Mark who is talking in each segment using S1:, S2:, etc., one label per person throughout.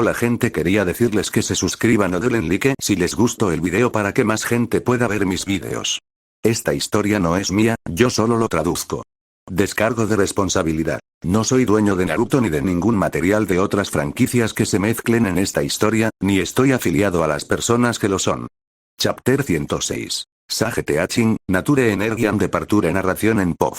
S1: Hola gente, quería decirles que se suscriban o denle like si les gustó el video para que más gente pueda ver mis videos. Esta historia no es mía, yo solo lo traduzco. Descargo de responsabilidad. No soy dueño de Naruto ni de ningún material de otras franquicias que se mezclen en esta historia, ni estoy afiliado a las personas que lo son. Chapter 106. Sage Teaching, Nature Energian Departure Narración en POV.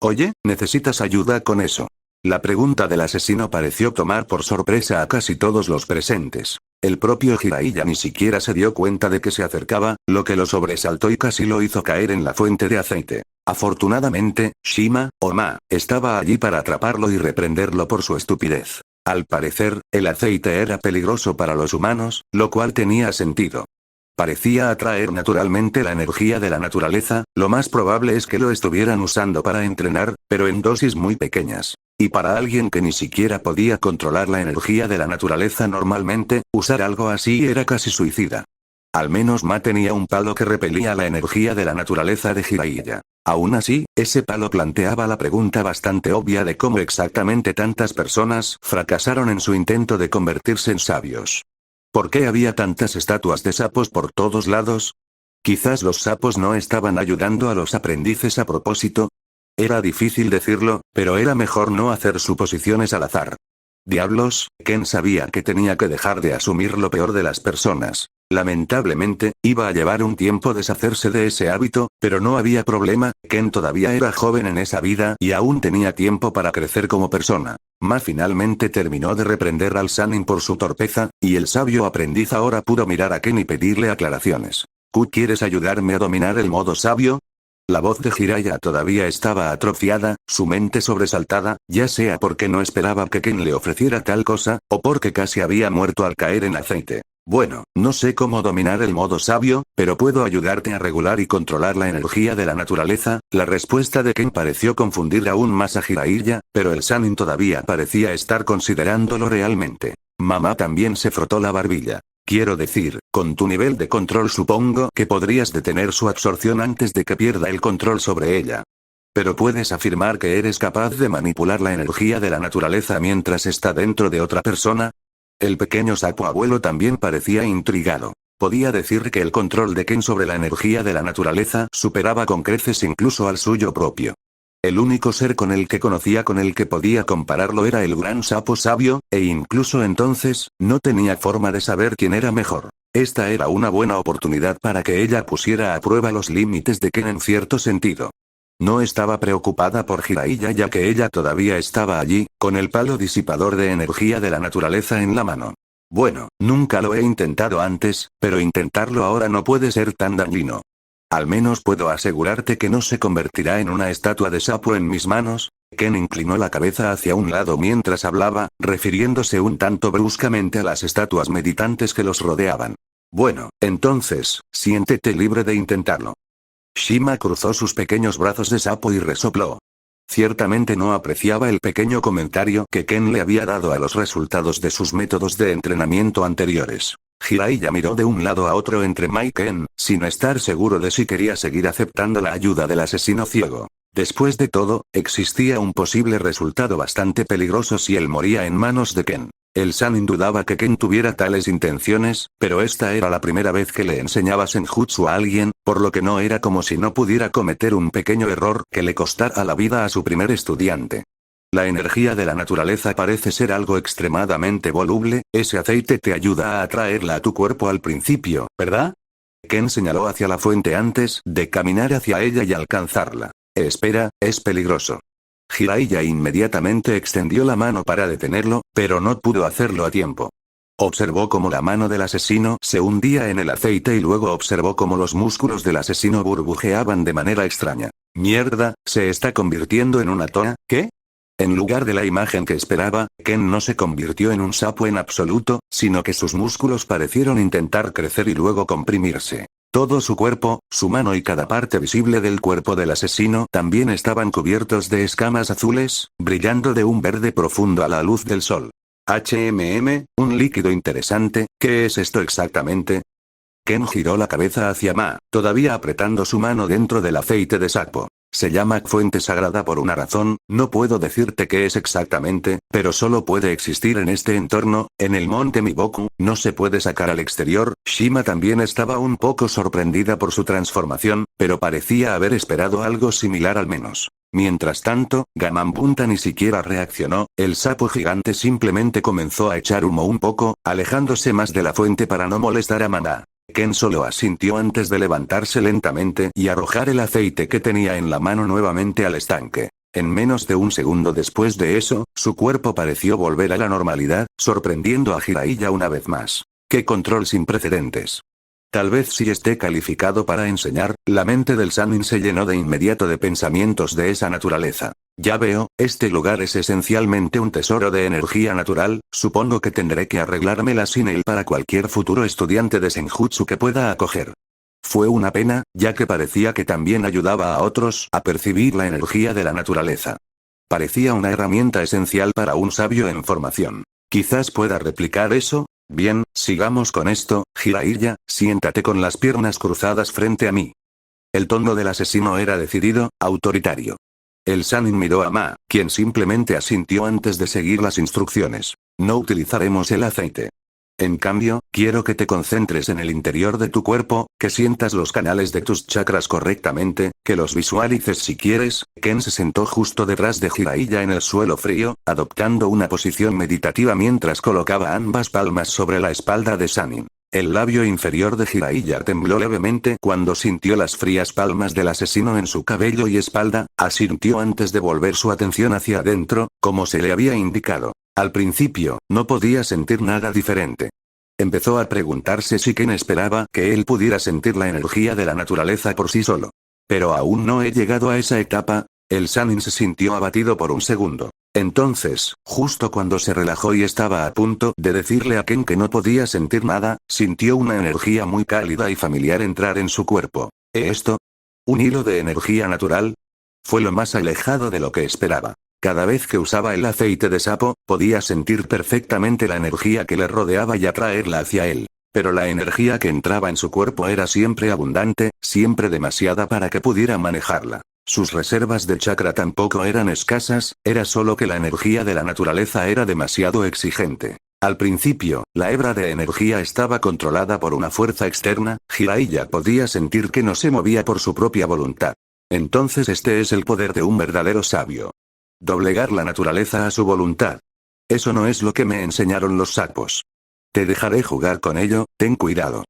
S1: Oye, ¿necesitas ayuda con eso? La pregunta del asesino pareció tomar por sorpresa a casi todos los presentes. El propio Jiraiya ni siquiera se dio cuenta de que se acercaba, lo que lo sobresaltó y casi lo hizo caer en la fuente de aceite. Afortunadamente, Shima, o Ma, estaba allí para atraparlo y reprenderlo por su estupidez. Al parecer, el aceite era peligroso para los humanos, lo cual tenía sentido. Parecía atraer naturalmente la energía de la naturaleza, lo más probable es que lo estuvieran usando para entrenar, pero en dosis muy pequeñas. Y para alguien que ni siquiera podía controlar la energía de la naturaleza normalmente, usar algo así era casi suicida. Al menos Ma tenía un palo que repelía la energía de la naturaleza de Jiraiya. Aún así, ese palo planteaba la pregunta bastante obvia de cómo exactamente tantas personas fracasaron en su intento de convertirse en sabios. ¿Por qué había tantas estatuas de sapos por todos lados? Quizás los sapos no estaban ayudando a los aprendices a propósito. Era difícil decirlo, pero era mejor no hacer suposiciones al azar. Diablos, Ken sabía que tenía que dejar de asumir lo peor de las personas. Lamentablemente, iba a llevar un tiempo deshacerse de ese hábito, pero no había problema, Ken todavía era joven en esa vida y aún tenía tiempo para crecer como persona. Ma finalmente terminó de reprender al Sannin por su torpeza, y el sabio aprendiz ahora pudo mirar a Ken y pedirle aclaraciones. ¿Quieres ayudarme a dominar el modo sabio? La voz de Jiraiya todavía estaba atrofiada, su mente sobresaltada, ya sea porque no esperaba que Ken le ofreciera tal cosa, o porque casi había muerto al caer en aceite. Bueno, no sé cómo dominar el modo sabio, pero puedo ayudarte a regular y controlar la energía de la naturaleza. La respuesta de Ken pareció confundir aún más a Jiraiya, pero el Sannin todavía parecía estar considerándolo realmente. Mamá también se frotó la barbilla. Quiero decir, con tu nivel de control supongo que podrías detener su absorción antes de que pierda el control sobre ella. Pero puedes afirmar que eres capaz de manipular la energía de la naturaleza mientras está dentro de otra persona. El pequeño sapo abuelo también parecía intrigado. Podía decir que el control de Ken sobre la energía de la naturaleza superaba con creces incluso al suyo propio. El único ser con el que conocía con el que podía compararlo era el gran sapo sabio, e incluso entonces, no tenía forma de saber quién era mejor. Esta era una buena oportunidad para que ella pusiera a prueba los límites de Ken en cierto sentido. No estaba preocupada por Jiraiya ya que ella todavía estaba allí, con el palo disipador de energía de la naturaleza en la mano. Bueno, nunca lo he intentado antes, pero intentarlo ahora no puede ser tan dañino. Al menos puedo asegurarte que no se convertirá en una estatua de sapo en mis manos. Ken inclinó la cabeza hacia un lado mientras hablaba, refiriéndose un tanto bruscamente a las estatuas meditantes que los rodeaban. Bueno, entonces, siéntete libre de intentarlo. Shima cruzó sus pequeños brazos de sapo y resopló. Ciertamente no apreciaba el pequeño comentario que Ken le había dado a los resultados de sus métodos de entrenamiento anteriores. Jiraiya miró de un lado a otro entre Ma y Ken, sin estar seguro de si quería seguir aceptando la ayuda del asesino ciego. Después de todo, existía un posible resultado bastante peligroso si él moría en manos de Ken. El Sannin dudaba que Ken tuviera tales intenciones, pero esta era la primera vez que le enseñaba Senjutsu a alguien, por lo que no era como si no pudiera cometer un pequeño error que le costara la vida a su primer estudiante. La energía de la naturaleza parece ser algo extremadamente voluble, ese aceite te ayuda a atraerla a tu cuerpo al principio, ¿verdad? Ken señaló hacia la fuente antes de caminar hacia ella y alcanzarla. Espera, es peligroso. Jiraiya inmediatamente extendió la mano para detenerlo, pero no pudo hacerlo a tiempo. Observó cómo la mano del asesino se hundía en el aceite y luego observó cómo los músculos del asesino burbujeaban de manera extraña. Mierda, ¿se está convirtiendo en una toa? ¿Qué? En lugar de la imagen que esperaba, Ken no se convirtió en un sapo en absoluto, sino que sus músculos parecieron intentar crecer y luego comprimirse. Todo su cuerpo, su mano y cada parte visible del cuerpo del asesino también estaban cubiertos de escamas azules, brillando de un verde profundo a la luz del sol. Un líquido interesante, ¿qué es esto exactamente? Ken giró la cabeza hacia Ma, todavía apretando su mano dentro del aceite de sapo. Se llama fuente sagrada por una razón, no puedo decirte qué es exactamente, pero solo puede existir en este entorno, en el monte Miboku, no se puede sacar al exterior. Shima también estaba un poco sorprendida por su transformación, pero parecía haber esperado algo similar al menos. Mientras tanto, Gamabunta ni siquiera reaccionó, el sapo gigante simplemente comenzó a echar humo un poco, alejándose más de la fuente para no molestar a Mana. Ken solo asintió antes de levantarse lentamente y arrojar el aceite que tenía en la mano nuevamente al estanque. En menos de un segundo después de eso, su cuerpo pareció volver a la normalidad, sorprendiendo a Jiraiya una vez más. ¡Qué control sin precedentes! Tal vez sí esté calificado para enseñar. La mente del Sannin se llenó de inmediato de pensamientos de esa naturaleza. Ya veo, este lugar es esencialmente un tesoro de energía natural, supongo que tendré que arreglármela sin él para cualquier futuro estudiante de Senjutsu que pueda acoger. Fue una pena, ya que parecía que también ayudaba a otros a percibir la energía de la naturaleza. Parecía una herramienta esencial para un sabio en formación. Quizás pueda replicar eso. Bien, sigamos con esto. Jiraiya, siéntate con las piernas cruzadas frente a mí. El tono del asesino era decidido, autoritario. El Sannin miró a Ma, quien simplemente asintió antes de seguir las instrucciones. No utilizaremos el aceite. En cambio, quiero que te concentres en el interior de tu cuerpo, que sientas los canales de tus chakras correctamente, que los visualices si quieres. Ken se sentó justo detrás de Jiraiya en el suelo frío, adoptando una posición meditativa mientras colocaba ambas palmas sobre la espalda de Sannin. El labio inferior de Jiraiya tembló levemente cuando sintió las frías palmas del asesino en su cabello y espalda, asintió antes de volver su atención hacia adentro, como se le había indicado. Al principio, no podía sentir nada diferente. Empezó a preguntarse si Ken esperaba que él pudiera sentir la energía de la naturaleza por sí solo. Pero aún no he llegado a esa etapa. El Sannin se sintió abatido por un segundo. Entonces, justo cuando se relajó y estaba a punto de decirle a Ken que no podía sentir nada, sintió una energía muy cálida y familiar entrar en su cuerpo. ¿Esto? ¿Un hilo de energía natural? Fue lo más alejado de lo que esperaba. Cada vez que usaba el aceite de sapo, podía sentir perfectamente la energía que le rodeaba y atraerla hacia él. Pero la energía que entraba en su cuerpo era siempre abundante, siempre demasiada para que pudiera manejarla. Sus reservas de chakra tampoco eran escasas, era solo que la energía de la naturaleza era demasiado exigente. Al principio, la hebra de energía estaba controlada por una fuerza externa. Jiraiya podía sentir que no se movía por su propia voluntad. Entonces este es el poder de un verdadero sabio. Doblegar la naturaleza a su voluntad. Eso no es lo que me enseñaron los sapos. Te dejaré jugar con ello, ten cuidado.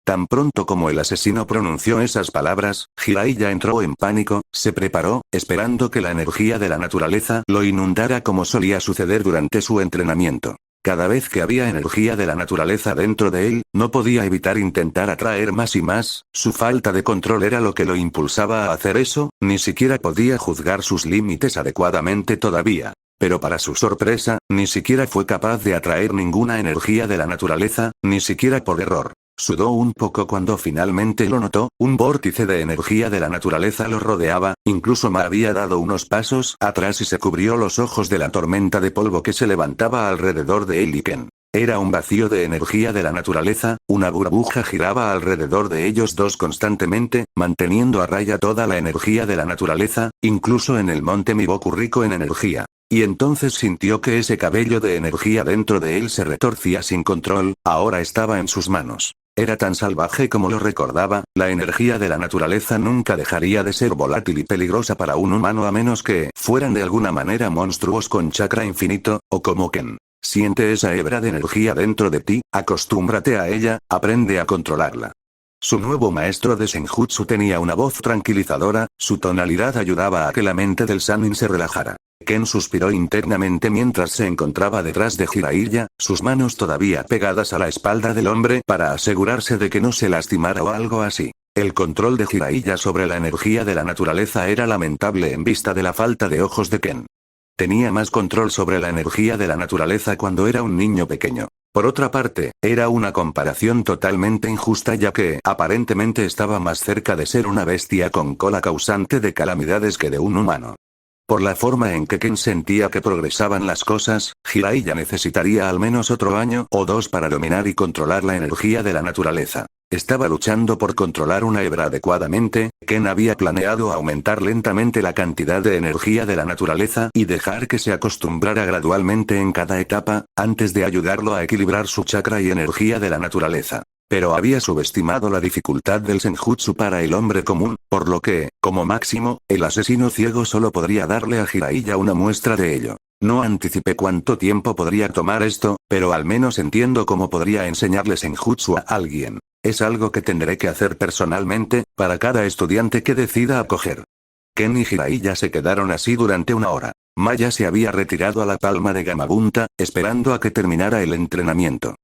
S1: Tan pronto como el asesino pronunció esas palabras, Jiraiya entró en pánico, se preparó, esperando que la energía de la naturaleza lo inundara como solía suceder durante su entrenamiento. Cada vez que había energía de la naturaleza dentro de él, no podía evitar intentar atraer más y más. Su falta de control era lo que lo impulsaba a hacer eso, ni siquiera podía juzgar sus límites adecuadamente todavía. Pero para su sorpresa, ni siquiera fue capaz de atraer ninguna energía de la naturaleza, ni siquiera por error. Sudó un poco cuando finalmente lo notó, un vórtice de energía de la naturaleza lo rodeaba, incluso Ma había dado unos pasos atrás y se cubrió los ojos de la tormenta de polvo que se levantaba alrededor de él y Ken. Era un vacío de energía de la naturaleza, una burbuja giraba alrededor de ellos dos constantemente, manteniendo a raya toda la energía de la naturaleza, incluso en el monte Miboku rico en energía. Y entonces sintió que ese cabello de energía dentro de él se retorcía sin control, ahora estaba en sus manos. Era tan salvaje como lo recordaba, la energía de la naturaleza nunca dejaría de ser volátil y peligrosa para un humano a menos que fueran de alguna manera monstruos con chakra infinito, o como Ken. Siente esa hebra de energía dentro de ti, acostúmbrate a ella, aprende a controlarla. Su nuevo maestro de Senjutsu tenía una voz tranquilizadora, su tonalidad ayudaba a que la mente del Sannin se relajara. Ken suspiró internamente mientras se encontraba detrás de Jiraiya, sus manos todavía pegadas a la espalda del hombre para asegurarse de que no se lastimara o algo así. El control de Jiraiya sobre la energía de la naturaleza era lamentable en vista de la falta de ojos de Ken. Tenía más control sobre la energía de la naturaleza cuando era un niño pequeño. Por otra parte, era una comparación totalmente injusta ya que aparentemente estaba más cerca de ser una bestia con cola causante de calamidades que de un humano. Por la forma en que Ken sentía que progresaban las cosas, Jiraiya necesitaría al menos otro año o dos para dominar y controlar la energía de la naturaleza. estaba luchando por controlar una hebra adecuadamente. Ken había planeado aumentar lentamente la cantidad de energía de la naturaleza y dejar que se acostumbrara gradualmente en cada etapa, antes de ayudarlo a equilibrar su chakra y energía de la naturaleza. Pero había subestimado la dificultad del Senjutsu para el hombre común, por lo que, como máximo, el asesino ciego solo podría darle a Jiraiya una muestra de ello. No anticipé cuánto tiempo podría tomar esto, pero al menos entiendo cómo podría enseñarle Senjutsu a alguien. Es algo que tendré que hacer personalmente, para cada estudiante que decida acoger. Ken y Jiraiya se quedaron así durante una hora. Maya se había retirado a la palma de Gamabunta, esperando a que terminara el entrenamiento.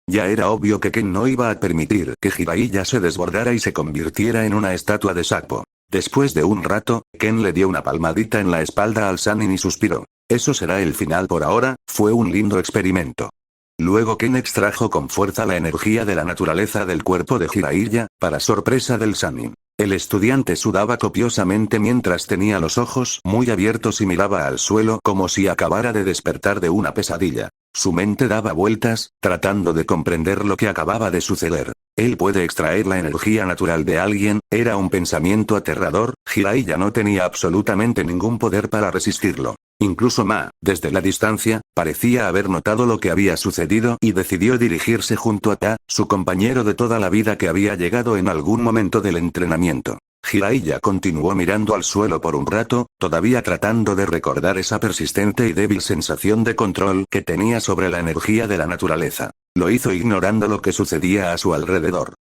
S1: Ya era obvio que Ken no iba a permitir que Jiraiya se desbordara y se convirtiera en una estatua de sapo. Después de un rato, Ken le dio una palmadita en la espalda al Sannin y suspiró. Eso será el final por ahora, fue un lindo experimento. Luego Ken extrajo con fuerza la energía de la naturaleza del cuerpo de Jiraiya, para sorpresa del Sannin. El estudiante sudaba copiosamente mientras tenía los ojos muy abiertos y miraba al suelo como si acabara de despertar de una pesadilla. Su mente daba vueltas, tratando de comprender lo que acababa de suceder. Él puede extraer la energía natural de alguien, era un pensamiento aterrador. Jiraiya no tenía absolutamente ningún poder para resistirlo. Incluso Ma, desde la distancia, parecía haber notado lo que había sucedido y decidió dirigirse junto a Ta, su compañero de toda la vida que había llegado en algún momento del entrenamiento. Jiraiya continuó mirando al suelo por un rato, todavía tratando de recordar esa persistente y débil sensación de control que tenía sobre la energía de la naturaleza. Lo hizo ignorando lo que sucedía a su alrededor.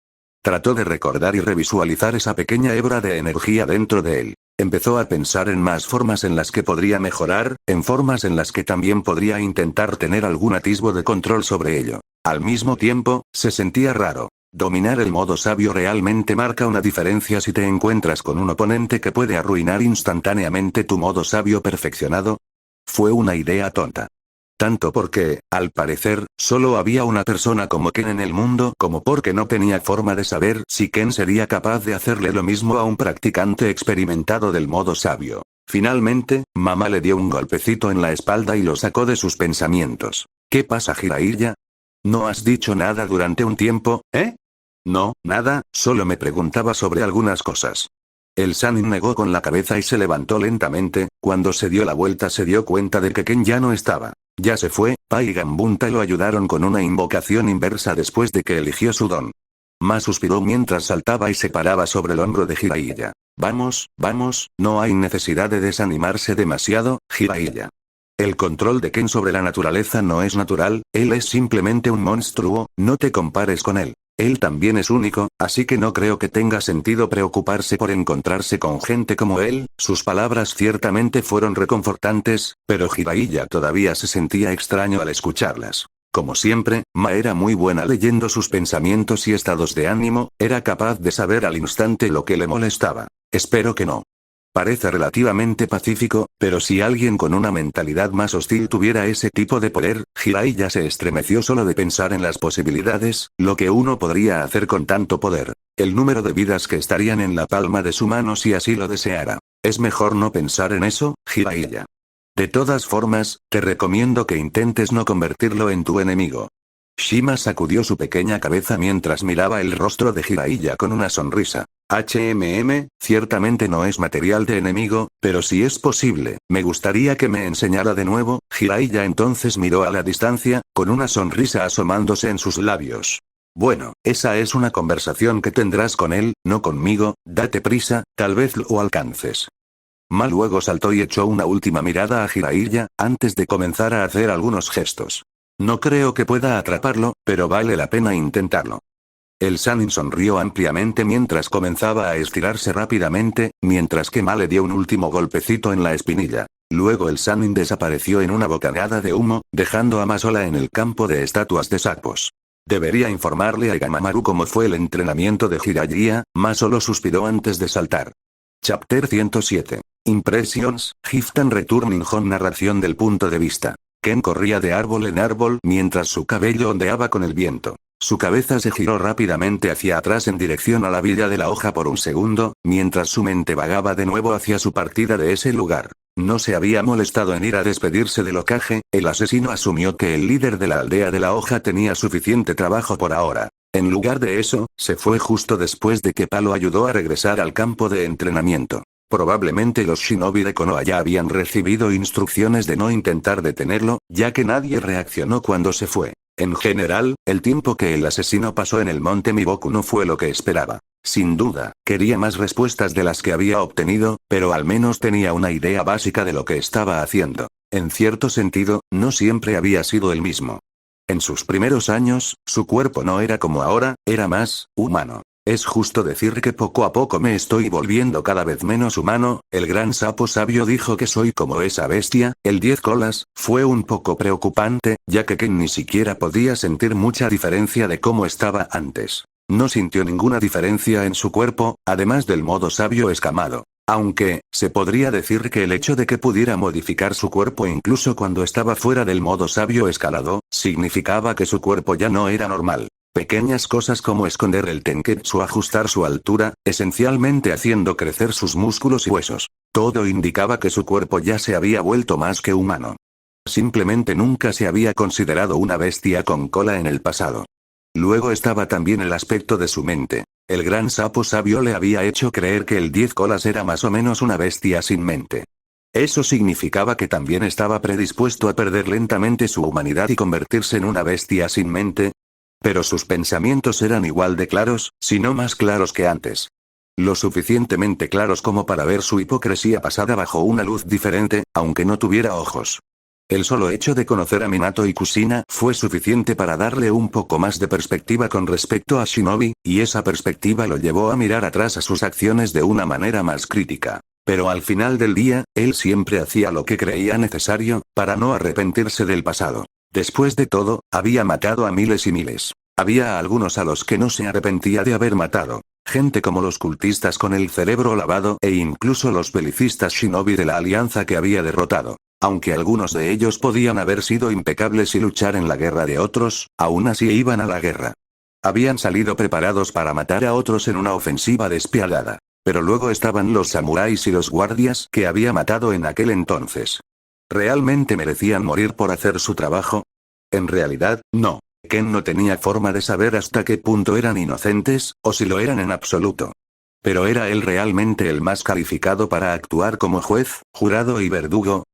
S1: Trató de recordar y revisualizar esa pequeña hebra de energía dentro de él. Empezó a pensar en más formas en las que podría mejorar, en formas en las que también podría intentar tener algún atisbo de control sobre ello. Al mismo tiempo, se sentía raro. Dominar el modo sabio realmente marca una diferencia si te encuentras con un oponente que puede arruinar instantáneamente tu modo sabio perfeccionado. Fue una idea tonta. Tanto porque, al parecer, solo había una persona como Ken en el mundo como porque no tenía forma de saber si Ken sería capaz de hacerle lo mismo a un practicante experimentado del modo sabio. Finalmente, mamá le dio un golpecito en la espalda y lo sacó de sus pensamientos. ¿Qué pasa, Jiraiya? ¿No has dicho nada durante un tiempo, eh? No, nada, solo me preguntaba sobre algunas cosas. El Sannin negó con la cabeza y se levantó lentamente. Cuando se dio la vuelta se dio cuenta de que Ken ya no estaba. Ya se fue. Pa y Gambunta lo ayudaron con una invocación inversa después de que eligió su don. Ma suspiró mientras saltaba y se paraba sobre el hombro de Jiraiya. Vamos, vamos, no hay necesidad de desanimarse demasiado, Jiraiya. El control de Ken sobre la naturaleza no es natural, él es simplemente un monstruo, no te compares con él. Él también es único, así que no creo que tenga sentido preocuparse por encontrarse con gente como él. Sus palabras ciertamente fueron reconfortantes, pero Jiraiya todavía se sentía extraño al escucharlas. Como siempre, Ma era muy buena leyendo sus pensamientos y estados de ánimo, era capaz de saber al instante lo que le molestaba. Espero que no. Parece relativamente pacífico, pero si alguien con una mentalidad más hostil tuviera ese tipo de poder, Jiraiya se estremeció solo de pensar en las posibilidades, lo que uno podría hacer con tanto poder. El número de vidas que estarían en la palma de su mano si así lo deseara. Es mejor no pensar en eso, Jiraiya. De todas formas, te recomiendo que intentes no convertirlo en tu enemigo. Shima sacudió su pequeña cabeza mientras miraba el rostro de Jiraiya con una sonrisa. Ciertamente no es material de enemigo, pero si es posible, me gustaría que me enseñara de nuevo. Jiraiya entonces miró a la distancia, con una sonrisa asomándose en sus labios. Bueno, esa es una conversación que tendrás con él, no conmigo, date prisa, tal vez lo alcances. Ma luego saltó y echó una última mirada a Jiraiya, antes de comenzar a hacer algunos gestos. No creo que pueda atraparlo, pero vale la pena intentarlo. El Sannin sonrió ampliamente mientras comenzaba a estirarse rápidamente, mientras que Ma le dio un último golpecito en la espinilla. Luego el Sannin desapareció en una bocanada de humo, dejando a Ma sola en el campo de estatuas de sapos. Debería informarle a Gamamaru cómo fue el entrenamiento de Jiraiya. Ma solo suspiró antes de saltar. Chapter 107. Impressions, Giftan Returning Home. Narración del punto de vista. Ken corría de árbol en árbol mientras su cabello ondeaba con el viento. Su cabeza se giró rápidamente hacia atrás en dirección a la villa de la hoja por un segundo, mientras su mente vagaba de nuevo hacia su partida de ese lugar. No se había molestado en ir a despedirse del Hokage. El asesino asumió que el líder de la aldea de la hoja tenía suficiente trabajo por ahora. En lugar de eso, se fue justo después de que Palo ayudó a regresar al campo de entrenamiento. Probablemente los shinobi de Konoha ya habían recibido instrucciones de no intentar detenerlo, ya que nadie reaccionó cuando se fue. En general, el tiempo que el asesino pasó en el monte Miboku no fue lo que esperaba. Sin duda, quería más respuestas de las que había obtenido, pero al menos tenía una idea básica de lo que estaba haciendo. En cierto sentido, no siempre había sido el mismo. En sus primeros años, su cuerpo no era como ahora, era más humano. Es justo decir que poco a poco me estoy volviendo cada vez menos humano. El gran sapo sabio dijo que soy como esa bestia, el 10 colas. Fue un poco preocupante, ya que Ken ni siquiera podía sentir mucha diferencia de cómo estaba antes. No sintió ninguna diferencia en su cuerpo, además del modo sabio escamado. Aunque, se podría decir que el hecho de que pudiera modificar su cuerpo incluso cuando estaba fuera del modo sabio escalado, significaba que su cuerpo ya no era normal. Pequeñas cosas como esconder el tenketsu o ajustar su altura, esencialmente haciendo crecer sus músculos y huesos. Todo indicaba que su cuerpo ya se había vuelto más que humano. Simplemente nunca se había considerado una bestia con cola en el pasado. Luego estaba también el aspecto de su mente. El gran sapo sabio le había hecho creer que el 10 colas era más o menos una bestia sin mente. Eso significaba que también estaba predispuesto a perder lentamente su humanidad y convertirse en una bestia sin mente. Pero sus pensamientos eran igual de claros, si no más claros que antes. Lo suficientemente claros como para ver su hipocresía pasada bajo una luz diferente, aunque no tuviera ojos. El solo hecho de conocer a Minato y Kushina fue suficiente para darle un poco más de perspectiva con respecto a Shinobi, y esa perspectiva lo llevó a mirar atrás a sus acciones de una manera más crítica. Pero al final del día, él siempre hacía lo que creía necesario, para no arrepentirse del pasado. Después de todo, había matado a miles y miles. Había algunos a los que no se arrepentía de haber matado. Gente como los cultistas con el cerebro lavado e incluso los belicistas shinobi de la alianza que había derrotado. Aunque algunos de ellos podían haber sido impecables y luchar en la guerra de otros, aún así iban a la guerra. Habían salido preparados para matar a otros en una ofensiva despiadada. Pero luego estaban los samuráis y los guardias que había matado en aquel entonces. ¿Realmente merecían morir por hacer su trabajo? En realidad, no. Ken no tenía forma de saber hasta qué punto eran inocentes, o si lo eran en absoluto. Pero ¿era él realmente el más calificado para actuar como juez, jurado y verdugo?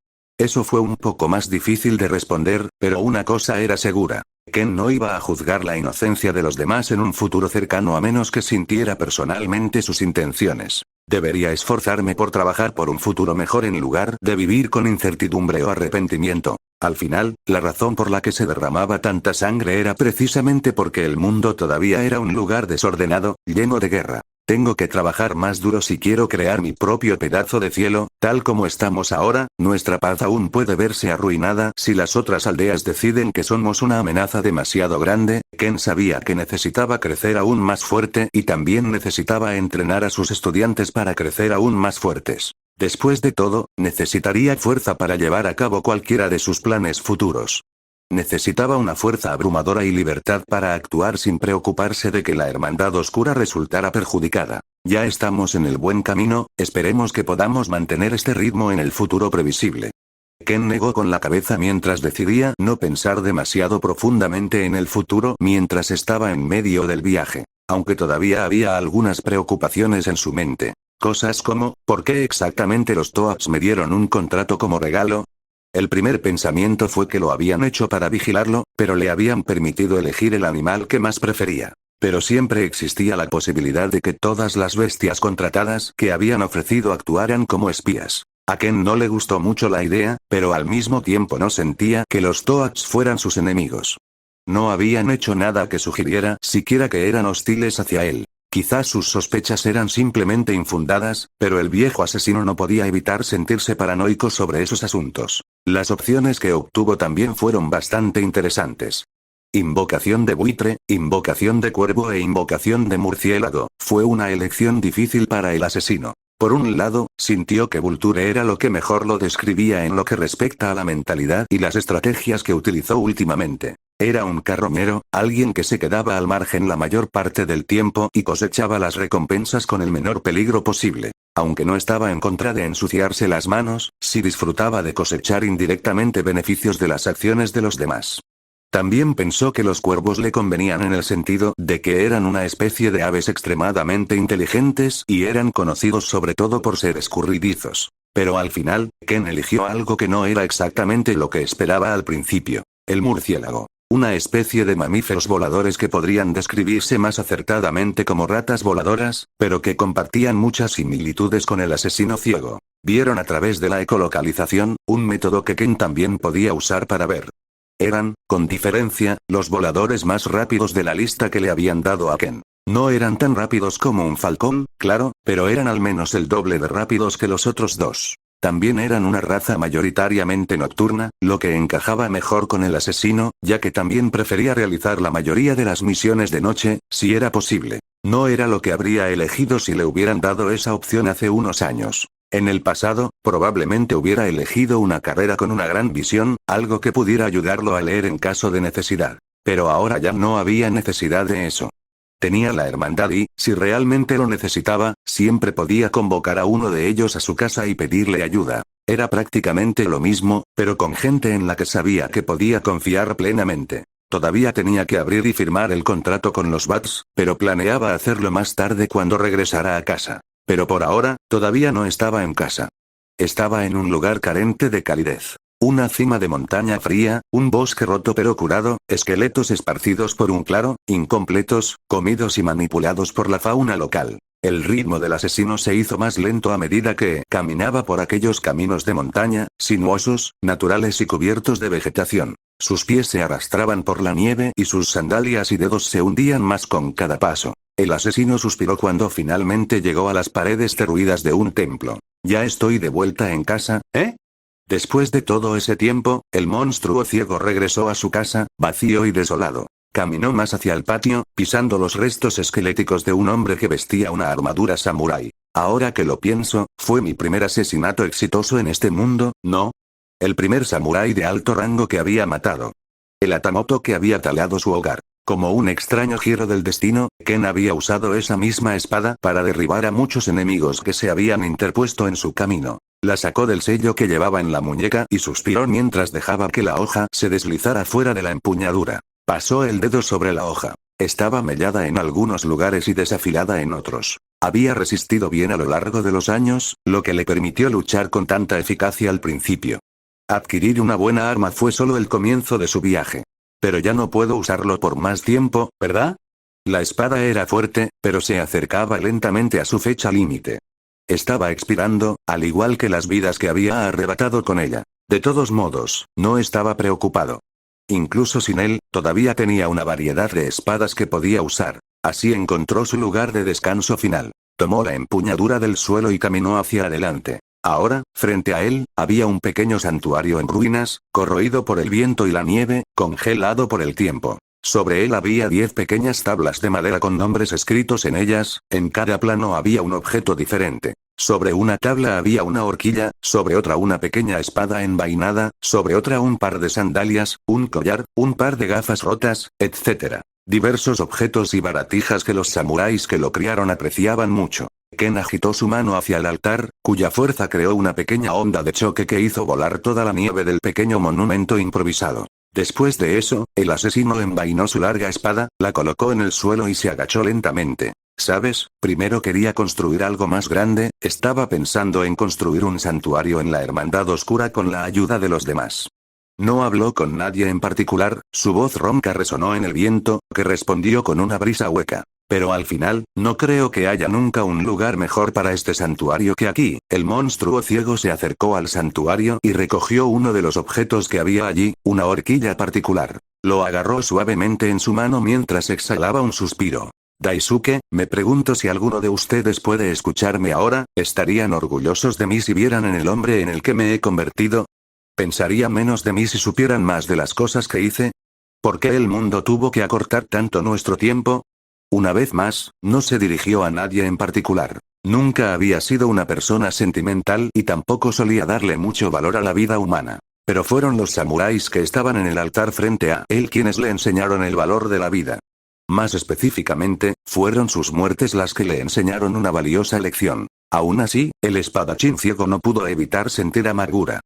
S1: Eso fue un poco más difícil de responder, pero una cosa era segura. Ken no iba a juzgar la inocencia de los demás en un futuro cercano a menos que sintiera personalmente sus intenciones. Debería esforzarme por trabajar por un futuro mejor en lugar de vivir con incertidumbre o arrepentimiento. Al final, la razón por la que se derramaba tanta sangre era precisamente porque el mundo todavía era un lugar desordenado, lleno de guerra. Tengo que trabajar más duro si quiero crear mi propio pedazo de cielo, tal como estamos ahora. Nuestra paz aún puede verse arruinada si las otras aldeas deciden que somos una amenaza demasiado grande. Ken sabía que necesitaba crecer aún más fuerte y también necesitaba entrenar a sus estudiantes para crecer aún más fuertes. Después de todo, necesitaría fuerza para llevar a cabo cualquiera de sus planes futuros. Necesitaba una fuerza abrumadora y libertad para actuar sin preocuparse de que la hermandad oscura resultara perjudicada. Ya estamos en el buen camino, esperemos que podamos mantener este ritmo en el futuro previsible. Ken negó con la cabeza mientras decidía no pensar demasiado profundamente en el futuro mientras estaba en medio del viaje. Aunque todavía había algunas preocupaciones en su mente. Cosas como, ¿por qué exactamente los Toads me dieron un contrato como regalo? El primer pensamiento fue que lo habían hecho para vigilarlo, pero le habían permitido elegir el animal que más prefería. Pero siempre existía la posibilidad de que todas las bestias contratadas que habían ofrecido actuaran como espías. A Ken no le gustó mucho la idea, pero al mismo tiempo no sentía que los Toads fueran sus enemigos. No habían hecho nada que sugiriera siquiera que eran hostiles hacia él. Quizás sus sospechas eran simplemente infundadas, pero el viejo asesino no podía evitar sentirse paranoico sobre esos asuntos. Las opciones que obtuvo también fueron bastante interesantes. Invocación de buitre, invocación de cuervo e invocación de murciélago. Fue una elección difícil para el asesino. Por un lado, sintió que Vulture era lo que mejor lo describía en lo que respecta a la mentalidad y las estrategias que utilizó últimamente. Era un carroñero, alguien que se quedaba al margen la mayor parte del tiempo y cosechaba las recompensas con el menor peligro posible. Aunque no estaba en contra de ensuciarse las manos, sí disfrutaba de cosechar indirectamente beneficios de las acciones de los demás. También pensó que los cuervos le convenían en el sentido de que eran una especie de aves extremadamente inteligentes y eran conocidos sobre todo por ser escurridizos. Pero al final, Ken eligió algo que no era exactamente lo que esperaba al principio. El murciélago. Una especie de mamíferos voladores que podrían describirse más acertadamente como ratas voladoras, pero que compartían muchas similitudes con el asesino ciego. Vieron a través de la ecolocalización, un método que Ken también podía usar para ver. Eran, con diferencia, los voladores más rápidos de la lista que le habían dado a Ken. No eran tan rápidos como un falcón, claro, pero eran al menos el doble de rápidos que los otros dos. También eran una raza mayoritariamente nocturna, lo que encajaba mejor con el asesino, ya que también prefería realizar la mayoría de las misiones de noche, si era posible. No era lo que habría elegido si le hubieran dado esa opción hace unos años. En el pasado, probablemente hubiera elegido una carrera con una gran visión, algo que pudiera ayudarlo a leer en caso de necesidad. Pero ahora ya no había necesidad de eso. Tenía la hermandad y, si realmente lo necesitaba, siempre podía convocar a uno de ellos a su casa y pedirle ayuda. Era prácticamente lo mismo, pero con gente en la que sabía que podía confiar plenamente. Todavía tenía que abrir y firmar el contrato con los Bats, pero planeaba hacerlo más tarde cuando regresara a casa. Pero por ahora, todavía no estaba en casa. Estaba en un lugar carente de calidez. Una cima de montaña fría, un bosque roto pero curado, esqueletos esparcidos por un claro, incompletos, comidos y manipulados por la fauna local. El ritmo del asesino se hizo más lento a medida que caminaba por aquellos caminos de montaña, sinuosos, naturales y cubiertos de vegetación. Sus pies se arrastraban por la nieve y sus sandalias y dedos se hundían más con cada paso. El asesino suspiró cuando finalmente llegó a las paredes derruidas de un templo. Ya estoy de vuelta en casa, ¿eh? Después de todo ese tiempo, el monstruo ciego regresó a su casa, vacío y desolado. Caminó más hacia el patio, pisando los restos esqueléticos de un hombre que vestía una armadura samurái. Ahora que lo pienso, fue mi primer asesinato exitoso en este mundo, ¿no? El primer samurái de alto rango que había matado. El Hatamoto que había talado su hogar. Como un extraño giro del destino, Ken había usado esa misma espada para derribar a muchos enemigos que se habían interpuesto en su camino. La sacó del sello que llevaba en la muñeca y suspiró mientras dejaba que la hoja se deslizara fuera de la empuñadura. Pasó el dedo sobre la hoja. Estaba mellada en algunos lugares y desafilada en otros. Había resistido bien a lo largo de los años, lo que le permitió luchar con tanta eficacia al principio. Adquirir una buena arma fue solo el comienzo de su viaje. Pero ya no puedo usarlo por más tiempo, ¿verdad? La espada era fuerte, pero se acercaba lentamente a su fecha límite. Estaba expirando, al igual que las vidas que había arrebatado con ella. De todos modos, no estaba preocupado. Incluso sin él, todavía tenía una variedad de espadas que podía usar. Así encontró su lugar de descanso final. Tomó la empuñadura del suelo y caminó hacia adelante. Ahora, frente a él, había un pequeño santuario en ruinas, corroído por el viento y la nieve, congelado por el tiempo. Sobre él había 10 pequeñas tablas de madera con nombres escritos en ellas, en cada plano había un objeto diferente. Sobre una tabla había una horquilla, sobre otra una pequeña espada envainada, sobre otra un par de sandalias, un collar, un par de gafas rotas, etc. Diversos objetos y baratijas que los samuráis que lo criaron apreciaban mucho. Ken agitó su mano hacia el altar, cuya fuerza creó una pequeña onda de choque que hizo volar toda la nieve del pequeño monumento improvisado. Después de eso, el asesino envainó su larga espada, la colocó en el suelo y se agachó lentamente. ¿Sabes? Primero quería construir algo más grande, estaba pensando en construir un santuario en la Hermandad Oscura con la ayuda de los demás. No habló con nadie en particular, su voz ronca resonó en el viento, que respondió con una brisa hueca. Pero al final, no creo que haya nunca un lugar mejor para este santuario que aquí. El monstruo ciego se acercó al santuario y recogió uno de los objetos que había allí, una horquilla particular. Lo agarró suavemente en su mano mientras exhalaba un suspiro. Daisuke, me pregunto si alguno de ustedes puede escucharme ahora, ¿estarían orgullosos de mí si vieran en el hombre en el que me he convertido? ¿Pensaría menos de mí si supieran más de las cosas que hice? ¿Por qué el mundo tuvo que acortar tanto nuestro tiempo? Una vez más, no se dirigió a nadie en particular. Nunca había sido una persona sentimental y tampoco solía darle mucho valor a la vida humana. Pero fueron los samuráis que estaban en el altar frente a él quienes le enseñaron el valor de la vida. Más específicamente, fueron sus muertes las que le enseñaron una valiosa lección. Aún así, el espadachín ciego no pudo evitar sentir amargura.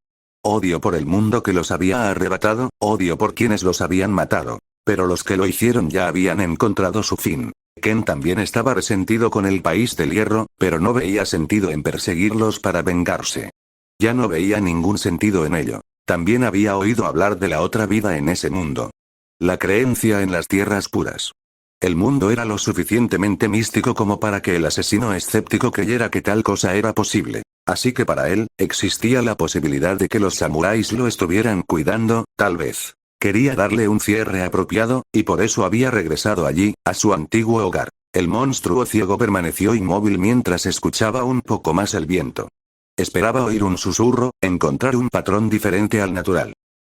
S1: odio por el mundo que los había arrebatado, odio por quienes los habían matado. Pero los que lo hicieron ya habían encontrado su fin. Ken también estaba resentido con el país del hierro, pero no veía sentido en perseguirlos para vengarse. Ya no veía ningún sentido en ello. También había oído hablar de la otra vida en ese mundo. La creencia en las tierras puras. El mundo era lo suficientemente místico como para que el asesino escéptico creyera que tal cosa era posible. Así que para él, existía la posibilidad de que los samuráis lo estuvieran cuidando, tal vez. Quería darle un cierre apropiado, y por eso había regresado allí, a su antiguo hogar. El monstruo ciego permaneció inmóvil mientras escuchaba un poco más el viento. Esperaba oír un susurro, encontrar un patrón diferente al natural.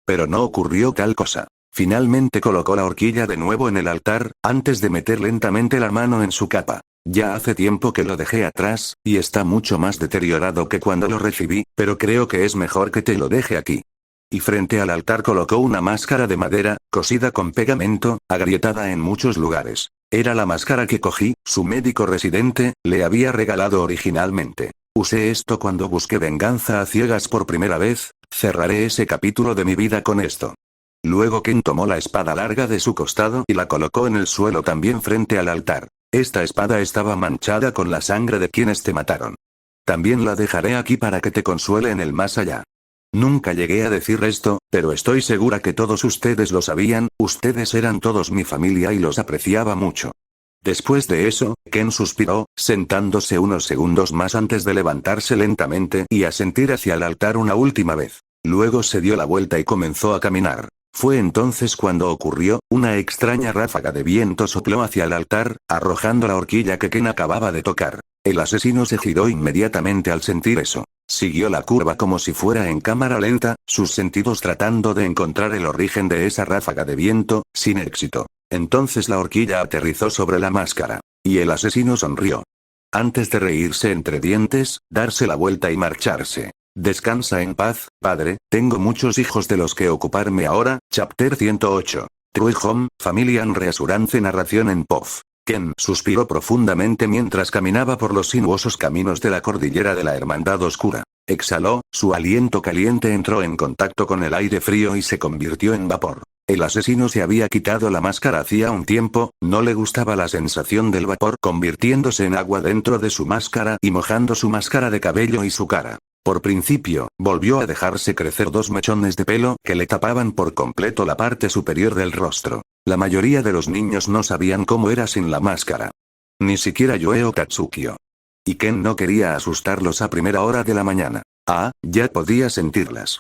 S1: Pero no ocurrió tal cosa. Finalmente colocó la horquilla de nuevo en el altar, antes de meter lentamente la mano en su capa. Ya hace tiempo que lo dejé atrás, y está mucho más deteriorado que cuando lo recibí, pero creo que es mejor que te lo deje aquí. Y frente al altar colocó una máscara de madera, cosida con pegamento, agrietada en muchos lugares. Era la máscara que Koji, su médico residente, le había regalado originalmente. Usé esto cuando busqué venganza a ciegas por primera vez, cerraré ese capítulo de mi vida con esto. Luego Ken tomó la espada larga de su costado y la colocó en el suelo también frente al altar. Esta espada estaba manchada con la sangre de quienes te mataron. También la dejaré aquí para que te consuele en el más allá. Nunca llegué a decir esto, pero estoy segura que todos ustedes lo sabían, ustedes eran todos mi familia y los apreciaba mucho. Después de eso, Ken suspiró, sentándose unos segundos más antes de levantarse lentamente y asentir hacia el altar una última vez. Luego se dio la vuelta y comenzó a caminar. Fue entonces cuando ocurrió, una extraña ráfaga de viento sopló hacia el altar, arrojando la horquilla que Ken acababa de tocar. El asesino se giró inmediatamente al sentir eso. Siguió la curva como si fuera en cámara lenta, sus sentidos tratando de encontrar el origen de esa ráfaga de viento, sin éxito. Entonces la horquilla aterrizó sobre la máscara. Y el asesino sonrió. Antes de reírse entre dientes, darse la vuelta y marcharse. Descansa en paz, padre, tengo muchos hijos de los que ocuparme ahora. Chapter 108. True Home, Familian Reassurance narración en POV. Ken suspiró profundamente mientras caminaba por los sinuosos caminos de la cordillera de la Hermandad Oscura. Exhaló, su aliento caliente entró en contacto con el aire frío y se convirtió en vapor. El asesino se había quitado la máscara hacía un tiempo, no le gustaba la sensación del vapor convirtiéndose en agua dentro de su máscara y mojando su máscara de cabello y su cara. Por principio, volvió a dejarse crecer dos mechones de pelo que le tapaban por completo la parte superior del rostro. La mayoría de los niños no sabían cómo era sin la máscara. Ni siquiera Yoe o Katsukio. Y Ken no quería asustarlos a primera hora de la mañana. Ya podía sentirlas.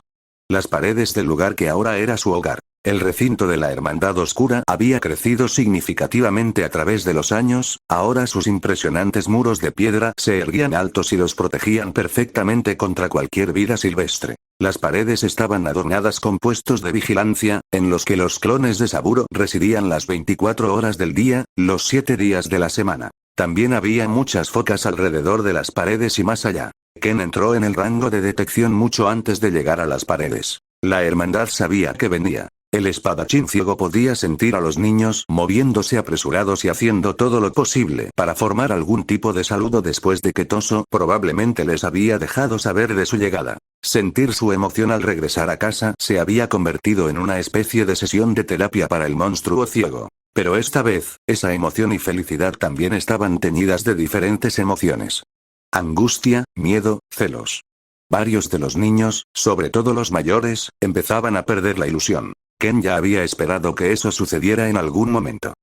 S1: Las paredes del lugar que ahora era su hogar. El recinto de la Hermandad Oscura había crecido significativamente a través de los años, ahora sus impresionantes muros de piedra se erguían altos y los protegían perfectamente contra cualquier vida silvestre. Las paredes estaban adornadas con puestos de vigilancia, en los que los clones de Saburo residían las 24 horas del día, los 7 días de la semana. También había muchas focas alrededor de las paredes y más allá. Ken entró en el rango de detección mucho antes de llegar a las paredes. La hermandad sabía que venía. El espadachín ciego podía sentir a los niños moviéndose apresurados y haciendo todo lo posible para formar algún tipo de saludo después de que Toso probablemente les había dejado saber de su llegada. Sentir su emoción al regresar a casa se había convertido en una especie de sesión de terapia para el monstruo ciego. Pero esta vez, esa emoción y felicidad también estaban teñidas de diferentes emociones. Angustia, miedo, celos. Varios de los niños, sobre todo los mayores, empezaban a perder la ilusión. Ken ya había esperado que eso sucediera en algún momento.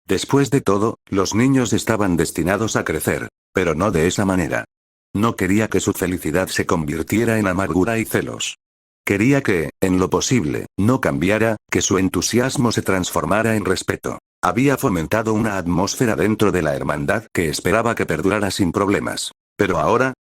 S1: Después de todo, los niños estaban destinados a crecer, pero no de esa manera. No quería que su felicidad se convirtiera en amargura y celos. Quería que, en lo posible, no cambiara, que su entusiasmo se transformara en respeto. Había fomentado una atmósfera dentro de la hermandad que esperaba que perdurara sin problemas. Pero ahora,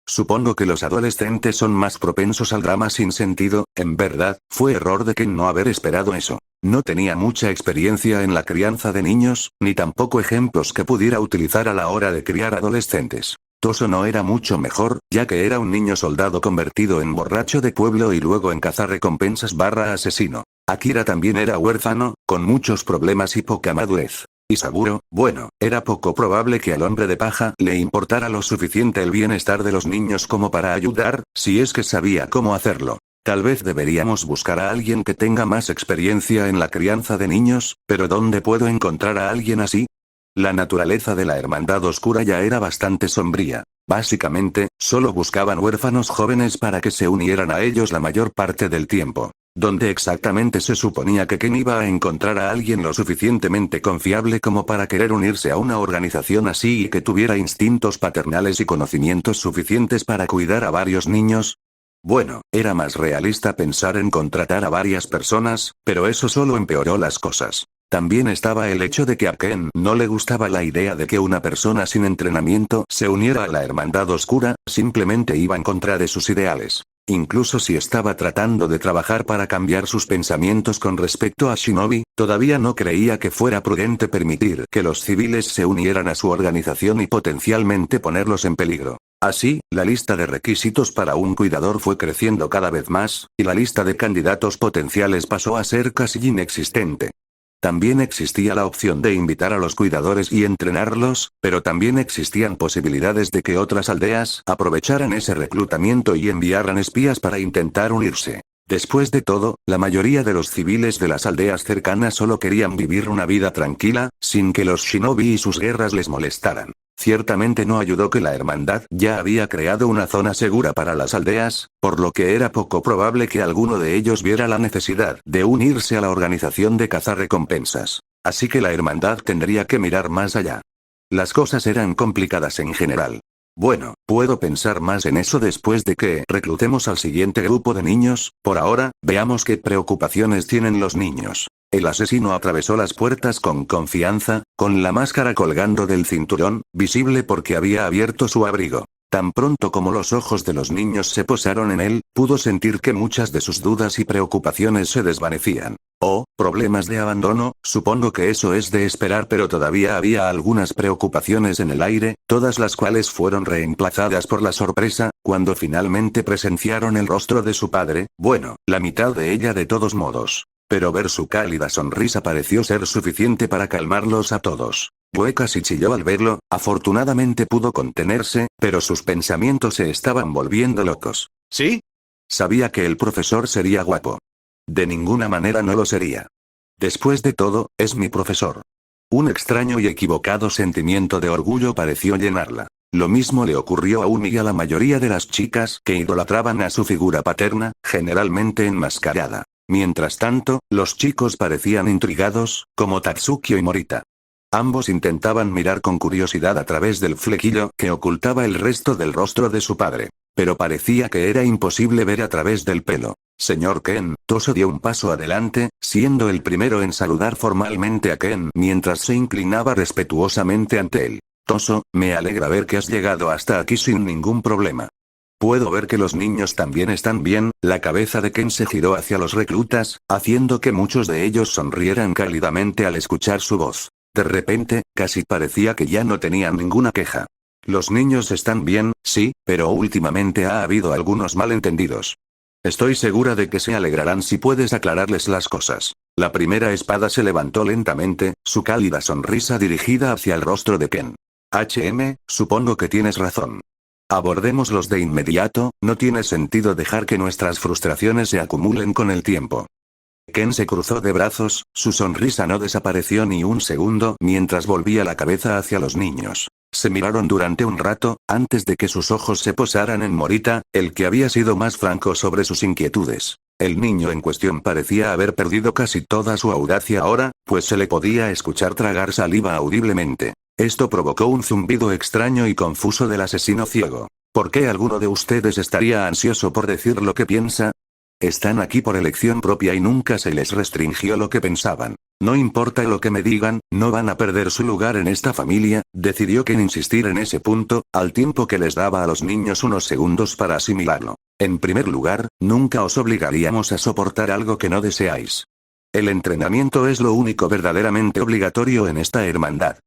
S1: supongo que los adolescentes son más propensos al drama sin sentido, en verdad, fue error de Ken no haber esperado eso. No tenía mucha experiencia en la crianza de niños, ni tampoco ejemplos que pudiera utilizar a la hora de criar adolescentes. Toso no era mucho mejor, ya que era un niño soldado convertido en borracho de pueblo y luego en cazarrecompensas / asesino. Akira también era huérfano, con muchos problemas y poca madurez. Y Saburo, bueno, era poco probable que al hombre de paja le importara lo suficiente el bienestar de los niños como para ayudar, si es que sabía cómo hacerlo. Tal vez deberíamos buscar a alguien que tenga más experiencia en la crianza de niños, pero ¿dónde puedo encontrar a alguien así? La naturaleza de la Hermandad Oscura ya era bastante sombría. Básicamente, solo buscaban huérfanos jóvenes para que se unieran a ellos la mayor parte del tiempo. ¿Dónde exactamente se suponía que Ken iba a encontrar a alguien lo suficientemente confiable como para querer unirse a una organización así y que tuviera instintos paternales y conocimientos suficientes para cuidar a varios niños? Bueno, era más realista pensar en contratar a varias personas, pero eso solo empeoró las cosas. También estaba el hecho de que a Ken no le gustaba la idea de que una persona sin entrenamiento se uniera a la Hermandad Oscura, simplemente iba en contra de sus ideales. Incluso si estaba tratando de trabajar para cambiar sus pensamientos con respecto a Shinobi, todavía no creía que fuera prudente permitir que los civiles se unieran a su organización y potencialmente ponerlos en peligro. Así, la lista de requisitos para un cuidador fue creciendo cada vez más, y la lista de candidatos potenciales pasó a ser casi inexistente. También existía la opción de invitar a los cuidadores y entrenarlos, pero también existían posibilidades de que otras aldeas aprovecharan ese reclutamiento y enviaran espías para intentar unirse. Después de todo, la mayoría de los civiles de las aldeas cercanas solo querían vivir una vida tranquila, sin que los shinobi y sus guerras les molestaran. Ciertamente no ayudó que la hermandad ya había creado una zona segura para las aldeas, por lo que era poco probable que alguno de ellos viera la necesidad de unirse a la organización de cazarrecompensas. Así que la hermandad tendría que mirar más allá. Las cosas eran complicadas en general. Bueno, puedo pensar más en eso después de que reclutemos al siguiente grupo de niños. Por ahora, veamos qué preocupaciones tienen los niños. El asesino atravesó las puertas con confianza, con la máscara colgando del cinturón, visible porque había abierto su abrigo. Tan pronto como los ojos de los niños se posaron en él, pudo sentir que muchas de sus dudas y preocupaciones se desvanecían. Oh, problemas de abandono, supongo que eso es de esperar, pero todavía había algunas preocupaciones en el aire, todas las cuales fueron reemplazadas por la sorpresa, cuando finalmente presenciaron el rostro de su padre, bueno, la mitad de ella de todos modos. Pero ver su cálida sonrisa pareció ser suficiente para calmarlos a todos. Bue casi chilló al verlo, afortunadamente pudo contenerse, pero sus pensamientos se estaban volviendo locos. ¿Sí? Sabía que el profesor sería guapo. De ninguna manera no lo sería. Después de todo, es mi profesor. Un extraño y equivocado sentimiento de orgullo pareció llenarla. Lo mismo le ocurrió a Umi y a la mayoría de las chicas que idolatraban a su figura paterna, generalmente enmascarada. Mientras tanto, los chicos parecían intrigados, como Tatsukio y Morita. Ambos intentaban mirar con curiosidad a través del flequillo que ocultaba el resto del rostro de su padre. Pero parecía que era imposible ver a través del pelo. Señor Ken, Toso dio un paso adelante, siendo el primero en saludar formalmente a Ken mientras se inclinaba respetuosamente ante él. Toso, me alegra ver que has llegado hasta aquí sin ningún problema. Puedo ver que los niños también están bien. La cabeza de Ken se giró hacia los reclutas, haciendo que muchos de ellos sonrieran cálidamente al escuchar su voz. De repente, casi parecía que ya no tenían ninguna queja. Los niños están bien, sí, pero últimamente ha habido algunos malentendidos. Estoy segura de que se alegrarán si puedes aclararles las cosas. La primera espada se levantó lentamente, su cálida sonrisa dirigida hacia el rostro de Ken. Supongo que tienes razón. Abordémoslos de inmediato, no tiene sentido dejar que nuestras frustraciones se acumulen con el tiempo. Ken se cruzó de brazos, su sonrisa no desapareció ni un segundo mientras volvía la cabeza hacia los niños. Se miraron durante un rato, antes de que sus ojos se posaran en Morita, el que había sido más franco sobre sus inquietudes. El niño en cuestión parecía haber perdido casi toda su audacia ahora, pues se le podía escuchar tragar saliva audiblemente. Esto provocó un zumbido extraño y confuso del asesino ciego. ¿Por qué alguno de ustedes estaría ansioso por decir lo que piensa? Están aquí por elección propia y nunca se les restringió lo que pensaban. No importa lo que me digan, no van a perder su lugar en esta familia, decidió Ken insistir en ese punto, al tiempo que les daba a los niños unos segundos para asimilarlo. En primer lugar, nunca os obligaríamos a soportar algo que no deseáis. El entrenamiento es lo único verdaderamente obligatorio en esta hermandad.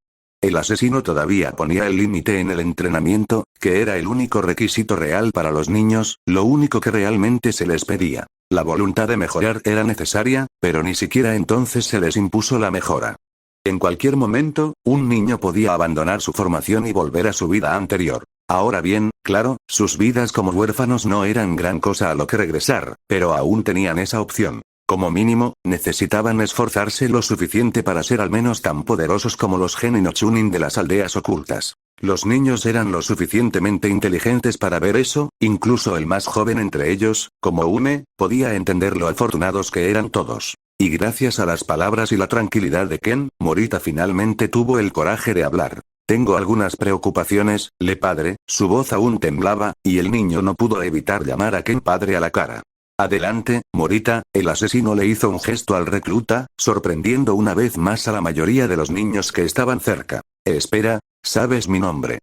S1: El asesino todavía ponía el límite en el entrenamiento, que era el único requisito real para los niños, lo único que realmente se les pedía. La voluntad de mejorar era necesaria, pero ni siquiera entonces se les impuso la mejora. En cualquier momento, un niño podía abandonar su formación y volver a su vida anterior. Ahora bien, claro, sus vidas como huérfanos no eran gran cosa a lo que regresar, pero aún tenían esa opción. Como mínimo, necesitaban esforzarse lo suficiente para ser al menos tan poderosos como los genin no Chunin de las aldeas ocultas. Los niños eran lo suficientemente inteligentes para ver eso, incluso el más joven entre ellos, como Ume, podía entender lo afortunados que eran todos. Y gracias a las palabras y la tranquilidad de Ken, Morita finalmente tuvo el coraje de hablar. Tengo algunas preocupaciones, padre, su voz aún temblaba, y el niño no pudo evitar llamar a Ken padre a la cara. Adelante, Morita, el asesino le hizo un gesto al recluta, sorprendiendo una vez más a la mayoría de los niños que estaban cerca. Espera, ¿sabes mi nombre?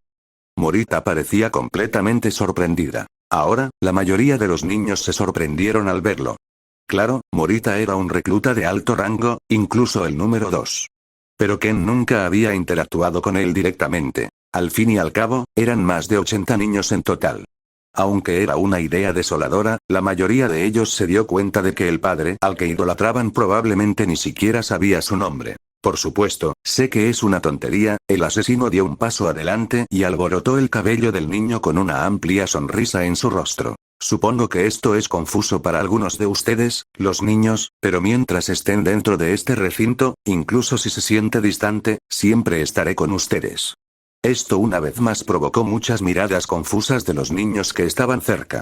S1: Morita parecía completamente sorprendida. Ahora, la mayoría de los niños se sorprendieron al verlo. Claro, Morita era un recluta de alto rango, incluso el número 2. Pero Ken nunca había interactuado con él directamente. Al fin y al cabo, eran más de 80 niños en total. Aunque era una idea desoladora, la mayoría de ellos se dio cuenta de que el padre al que idolatraban probablemente ni siquiera sabía su nombre. Por supuesto, sé que es una tontería, el asesino dio un paso adelante y alborotó el cabello del niño con una amplia sonrisa en su rostro. Supongo que esto es confuso para algunos de ustedes, los niños, pero mientras estén dentro de este recinto, incluso si se siente distante, siempre estaré con ustedes. Esto una vez más provocó muchas miradas confusas de los niños que estaban cerca.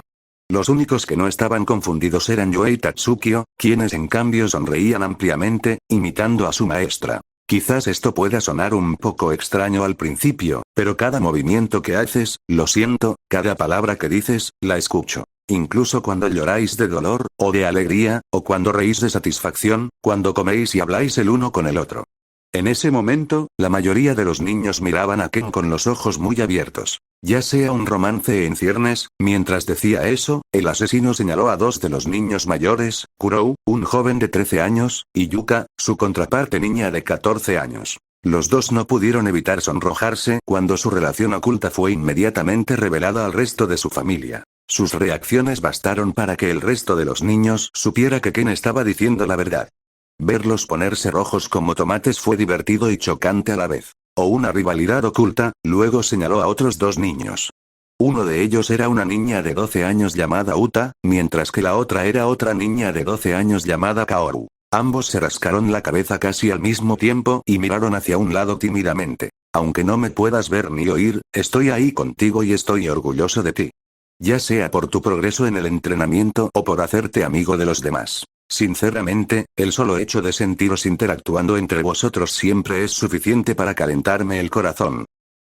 S1: Los únicos que no estaban confundidos eran Yoe y Tatsukio, quienes en cambio sonreían ampliamente, imitando a su maestra. Quizás esto pueda sonar un poco extraño al principio, pero cada movimiento que haces, lo siento, cada palabra que dices, la escucho. Incluso cuando lloráis de dolor, o de alegría, o cuando reís de satisfacción, cuando coméis y habláis el uno con el otro. En ese momento, la mayoría de los niños miraban a Ken con los ojos muy abiertos. Ya sea un romance en ciernes, mientras decía eso, el asesino señaló a dos de los niños mayores, Kurou, un joven de 13 años, y Yuka, su contraparte niña de 14 años. Los dos no pudieron evitar sonrojarse cuando su relación oculta fue inmediatamente revelada al resto de su familia. Sus reacciones bastaron para que el resto de los niños supiera que Ken estaba diciendo la verdad. Verlos ponerse rojos como tomates fue divertido y chocante a la vez. O una rivalidad oculta, luego señaló a otros dos niños. Uno de ellos era una niña de 12 años llamada Uta, mientras que la otra era otra niña de 12 años llamada Kaoru. Ambos se rascaron la cabeza casi al mismo tiempo y miraron hacia un lado tímidamente. Aunque no me puedas ver ni oír, estoy ahí contigo y estoy orgulloso de ti. Ya sea por tu progreso en el entrenamiento o por hacerte amigo de los demás. Sinceramente, el solo hecho de sentiros interactuando entre vosotros siempre es suficiente para calentarme el corazón.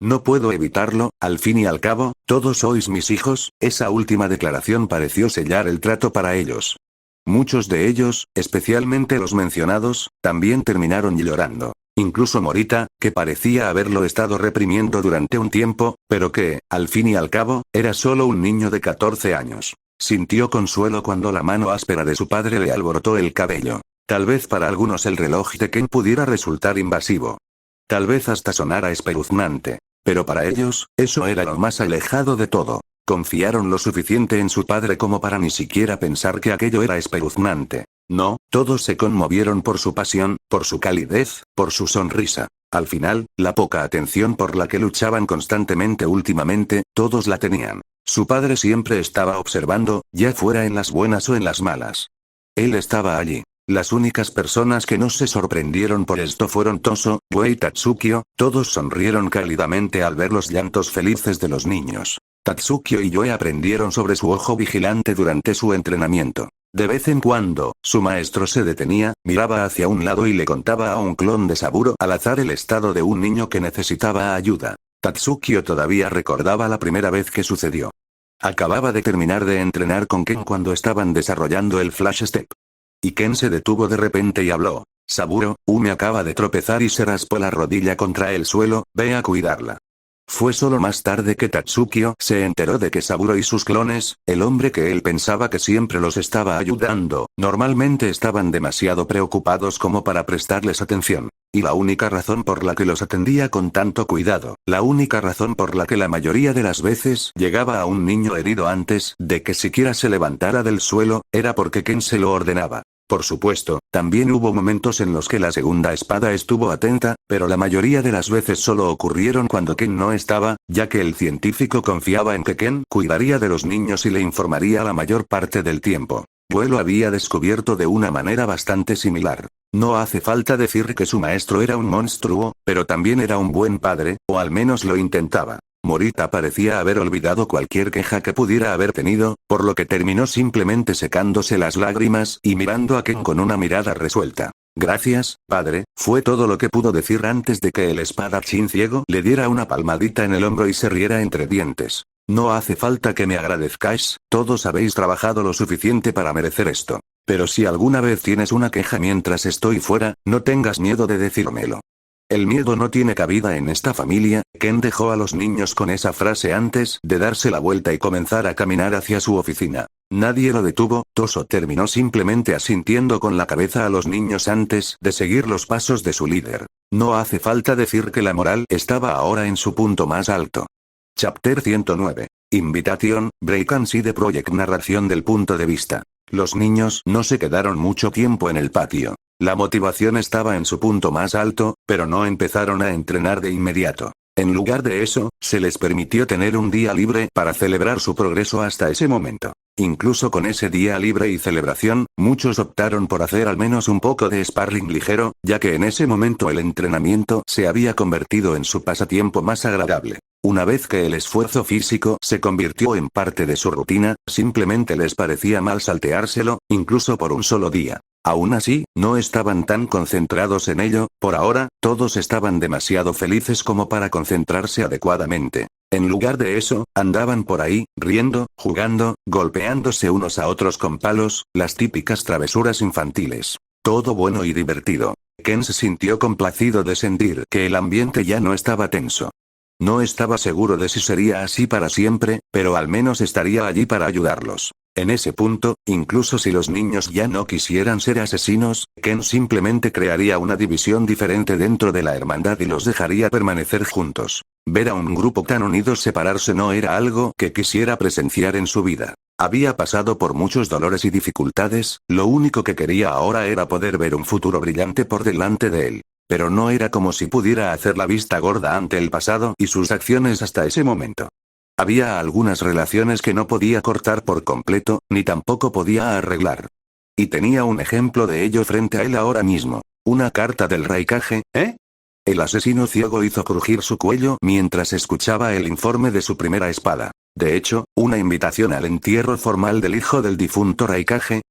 S1: No puedo evitarlo, al fin y al cabo, todos sois mis hijos. Esa última declaración pareció sellar el trato para ellos. Muchos de ellos, especialmente los mencionados, también terminaron llorando. Incluso Morita, que parecía haberlo estado reprimiendo durante un tiempo, pero que, al fin y al cabo, era solo un niño de 14 años. Sintió consuelo cuando la mano áspera de su padre le alborotó el cabello. Tal vez para algunos el reloj de Ken pudiera resultar invasivo. Tal vez hasta sonara espeluznante. Pero para ellos, eso era lo más alejado de todo. Confiaron lo suficiente en su padre como para ni siquiera pensar que aquello era espeluznante. No, todos se conmovieron por su pasión, por su calidez, por su sonrisa. Al final, la poca atención por la que luchaban constantemente últimamente, todos la tenían. Su padre siempre estaba observando, ya fuera en las buenas o en las malas. Él estaba allí. Las únicas personas que no se sorprendieron por esto fueron Toso, Wei y Tatsukio, todos sonrieron cálidamente al ver los llantos felices de los niños. Tatsukio y Yoe aprendieron sobre su ojo vigilante durante su entrenamiento. De vez en cuando, su maestro se detenía, miraba hacia un lado y le contaba a un clon de Saburo al azar el estado de un niño que necesitaba ayuda. Tatsukio todavía recordaba la primera vez que sucedió. Acababa de terminar de entrenar con Ken cuando estaban desarrollando el Flash Step. Y Ken se detuvo de repente y habló. Saburo, Ume acaba de tropezar y se raspó la rodilla contra el suelo, ve a cuidarla. Fue solo más tarde que Tatsukio se enteró de que Saburo y sus clones, el hombre que él pensaba que siempre los estaba ayudando, normalmente estaban demasiado preocupados como para prestarles atención. Y la única razón por la que los atendía con tanto cuidado, la única razón por la que la mayoría de las veces llegaba a un niño herido antes de que siquiera se levantara del suelo, era porque Ken se lo ordenaba. Por supuesto, también hubo momentos en los que la segunda espada estuvo atenta, pero la mayoría de las veces solo ocurrieron cuando Ken no estaba, ya que el científico confiaba en que Ken cuidaría de los niños y le informaría la mayor parte del tiempo. Wu lo había descubierto de una manera bastante similar. No hace falta decir que su maestro era un monstruo, pero también era un buen padre, o al menos lo intentaba. Morita parecía haber olvidado cualquier queja que pudiera haber tenido, por lo que terminó simplemente secándose las lágrimas y mirando a Ken con una mirada resuelta. Gracias, padre, fue todo lo que pudo decir antes de que el espadachín ciego le diera una palmadita en el hombro y se riera entre dientes. No hace falta que me agradezcáis, todos habéis trabajado lo suficiente para merecer esto. Pero si alguna vez tienes una queja mientras estoy fuera, no tengas miedo de decírmelo. El miedo no tiene cabida en esta familia. Ken dejó a los niños con esa frase antes de darse la vuelta y comenzar a caminar hacia su oficina. Nadie lo detuvo, Toso terminó simplemente asintiendo con la cabeza a los niños antes de seguir los pasos de su líder. No hace falta decir que la moral estaba ahora en su punto más alto. Chapter 109. Invitation, Break and See the Project. Narración del punto de vista. Los niños no se quedaron mucho tiempo en el patio. La motivación estaba en su punto más alto, pero no empezaron a entrenar de inmediato. En lugar de eso, se les permitió tener un día libre para celebrar su progreso hasta ese momento. Incluso con ese día libre y celebración, muchos optaron por hacer al menos un poco de sparring ligero, ya que en ese momento el entrenamiento se había convertido en su pasatiempo más agradable. Una vez que el esfuerzo físico se convirtió en parte de su rutina, simplemente les parecía mal salteárselo, incluso por un solo día. Aún así, no estaban tan concentrados en ello, por ahora, todos estaban demasiado felices como para concentrarse adecuadamente. En lugar de eso, andaban por ahí, riendo, jugando, golpeándose unos a otros con palos, las típicas travesuras infantiles. Todo bueno y divertido. Ken se sintió complacido de sentir que el ambiente ya no estaba tenso. No estaba seguro de si sería así para siempre, pero al menos estaría allí para ayudarlos. En ese punto, incluso si los niños ya no quisieran ser asesinos, Ken simplemente crearía una división diferente dentro de la hermandad y los dejaría permanecer juntos. Ver a un grupo tan unido separarse no era algo que quisiera presenciar en su vida. Había pasado por muchos dolores y dificultades, lo único que quería ahora era poder ver un futuro brillante por delante de él. Pero no era como si pudiera hacer la vista gorda ante el pasado y sus acciones hasta ese momento. Había algunas relaciones que no podía cortar por completo, ni tampoco podía arreglar. Y tenía un ejemplo de ello frente a él ahora mismo. Una carta del Raikage, ¿eh? El asesino ciego hizo crujir su cuello mientras escuchaba el informe de su primera espada. De hecho, una invitación al entierro formal del hijo del difunto Raikage,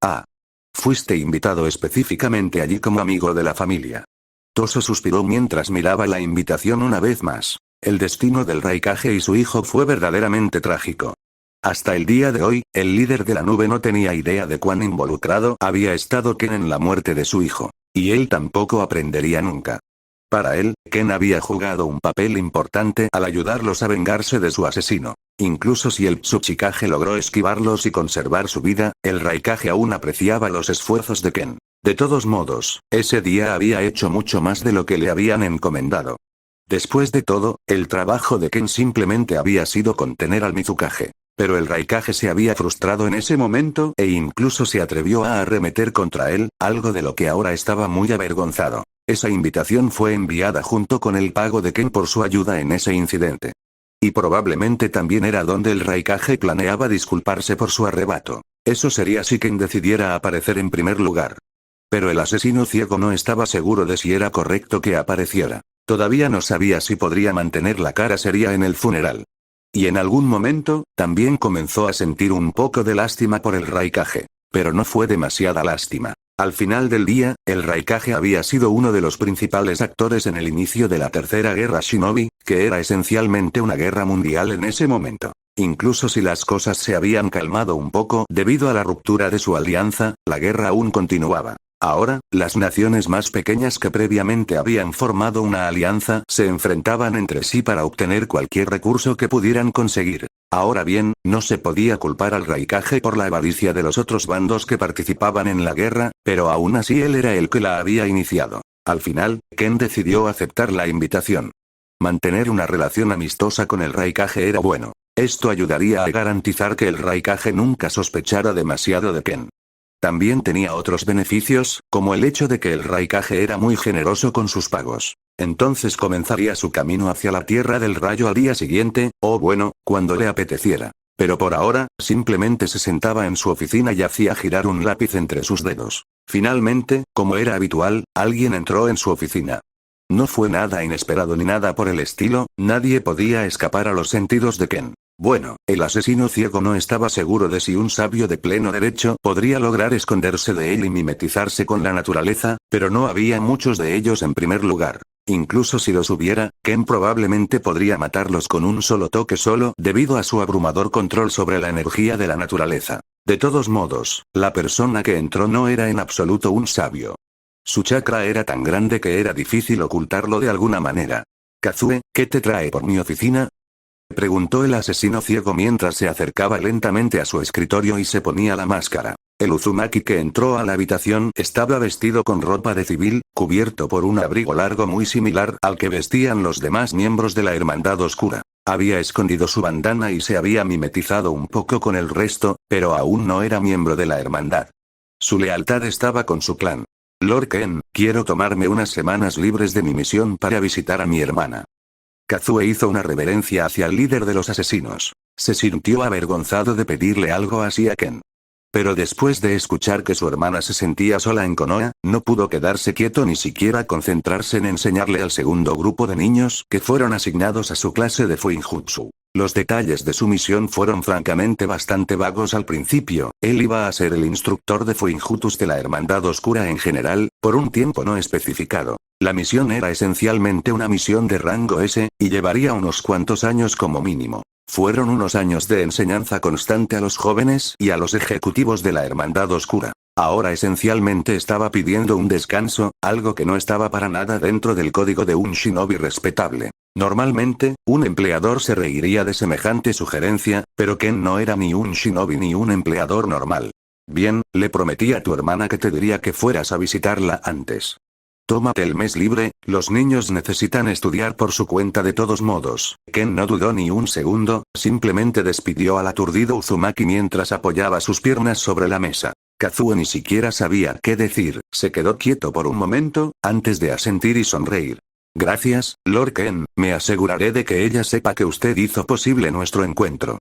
S1: Fuiste invitado específicamente allí como amigo de la familia. Toso suspiró mientras miraba la invitación una vez más. El destino del Raikage y su hijo fue verdaderamente trágico. Hasta el día de hoy, el líder de la nube no tenía idea de cuán involucrado había estado Ken en la muerte de su hijo. Y él tampoco aprendería nunca. Para él, Ken había jugado un papel importante al ayudarlos a vengarse de su asesino. Incluso si el Tsuchikage logró esquivarlos y conservar su vida, el Raikage aún apreciaba los esfuerzos de Ken. De todos modos, ese día había hecho mucho más de lo que le habían encomendado. Después de todo, el trabajo de Ken simplemente había sido contener al Mizukage. Pero el Raikage se había frustrado en ese momento e incluso se atrevió a arremeter contra él, algo de lo que ahora estaba muy avergonzado. Esa invitación fue enviada junto con el pago de Ken por su ayuda en ese incidente. Y probablemente también era donde el Raikage planeaba disculparse por su arrebato. Eso sería si Ken decidiera aparecer en primer lugar. Pero el asesino ciego no estaba seguro de si era correcto que apareciera. Todavía no sabía si podría mantener la cara seria en el funeral. Y en algún momento, también comenzó a sentir un poco de lástima por el Raikage. Pero no fue demasiada lástima. Al final del día, el Raikage había sido uno de los principales actores en el inicio de la Tercera Guerra Shinobi, que era esencialmente una guerra mundial en ese momento. Incluso si las cosas se habían calmado un poco debido a la ruptura de su alianza, la guerra aún continuaba. Ahora, las naciones más pequeñas que previamente habían formado una alianza se enfrentaban entre sí para obtener cualquier recurso que pudieran conseguir. Ahora bien, no se podía culpar al Raikage por la avaricia de los otros bandos que participaban en la guerra, pero aún así él era el que la había iniciado. Al final, Ken decidió aceptar la invitación. Mantener una relación amistosa con el Raikage era bueno. Esto ayudaría a garantizar que el Raikage nunca sospechara demasiado de Ken. También tenía otros beneficios, como el hecho de que el Raikage era muy generoso con sus pagos. Entonces comenzaría su camino hacia la Tierra del Rayo al día siguiente, o bueno, cuando le apeteciera. Pero por ahora, simplemente se sentaba en su oficina y hacía girar un lápiz entre sus dedos. Finalmente, como era habitual, alguien entró en su oficina. No fue nada inesperado ni nada por el estilo, nadie podía escapar a los sentidos de Ken. Bueno, el asesino ciego no estaba seguro de si un sabio de pleno derecho podría lograr esconderse de él y mimetizarse con la naturaleza, pero no había muchos de ellos en primer lugar. Incluso si los hubiera, Ken probablemente podría matarlos con un solo toque solo debido a su abrumador control sobre la energía de la naturaleza. De todos modos, la persona que entró no era en absoluto un sabio. Su chakra era tan grande que era difícil ocultarlo de alguna manera. Kazue, ¿qué te trae por mi oficina?, preguntó el asesino ciego mientras se acercaba lentamente a su escritorio y se ponía la máscara. El Uzumaki que entró a la habitación estaba vestido con ropa de civil, cubierto por un abrigo largo muy similar al que vestían los demás miembros de la Hermandad Oscura. Había escondido su bandana y se había mimetizado un poco con el resto, pero aún no era miembro de la Hermandad. Su lealtad estaba con su clan. Lord Ken, quiero tomarme unas semanas libres de mi misión para visitar a mi hermana. Kazue hizo una reverencia hacia el líder de los asesinos. Se sintió avergonzado de pedirle algo así a Ken. Pero después de escuchar que su hermana se sentía sola en Konoha, no pudo quedarse quieto ni siquiera concentrarse en enseñarle al segundo grupo de niños que fueron asignados a su clase de Fuinjutsu. Los detalles de su misión fueron francamente bastante vagos al principio. Él iba a ser el instructor de Fuinjutsu de la Hermandad Oscura en general, por un tiempo no especificado. La misión era esencialmente una misión de rango S, y llevaría unos cuantos años como mínimo. Fueron unos años de enseñanza constante a los jóvenes y a los ejecutivos de la Hermandad Oscura. Ahora esencialmente estaba pidiendo un descanso, algo que no estaba para nada dentro del código de un shinobi respetable. Normalmente, un empleador se reiría de semejante sugerencia, pero Ken no era ni un shinobi ni un empleador normal. Bien, le prometí a tu hermana que te diría que fueras a visitarla antes. Tómate el mes libre, los niños necesitan estudiar por su cuenta de todos modos. Ken no dudó ni un segundo, simplemente despidió al aturdido Uzumaki mientras apoyaba sus piernas sobre la mesa. Kazue ni siquiera sabía qué decir, se quedó quieto por un momento, antes de asentir y sonreír. Gracias, Lord Ken, me aseguraré de que ella sepa que usted hizo posible nuestro encuentro.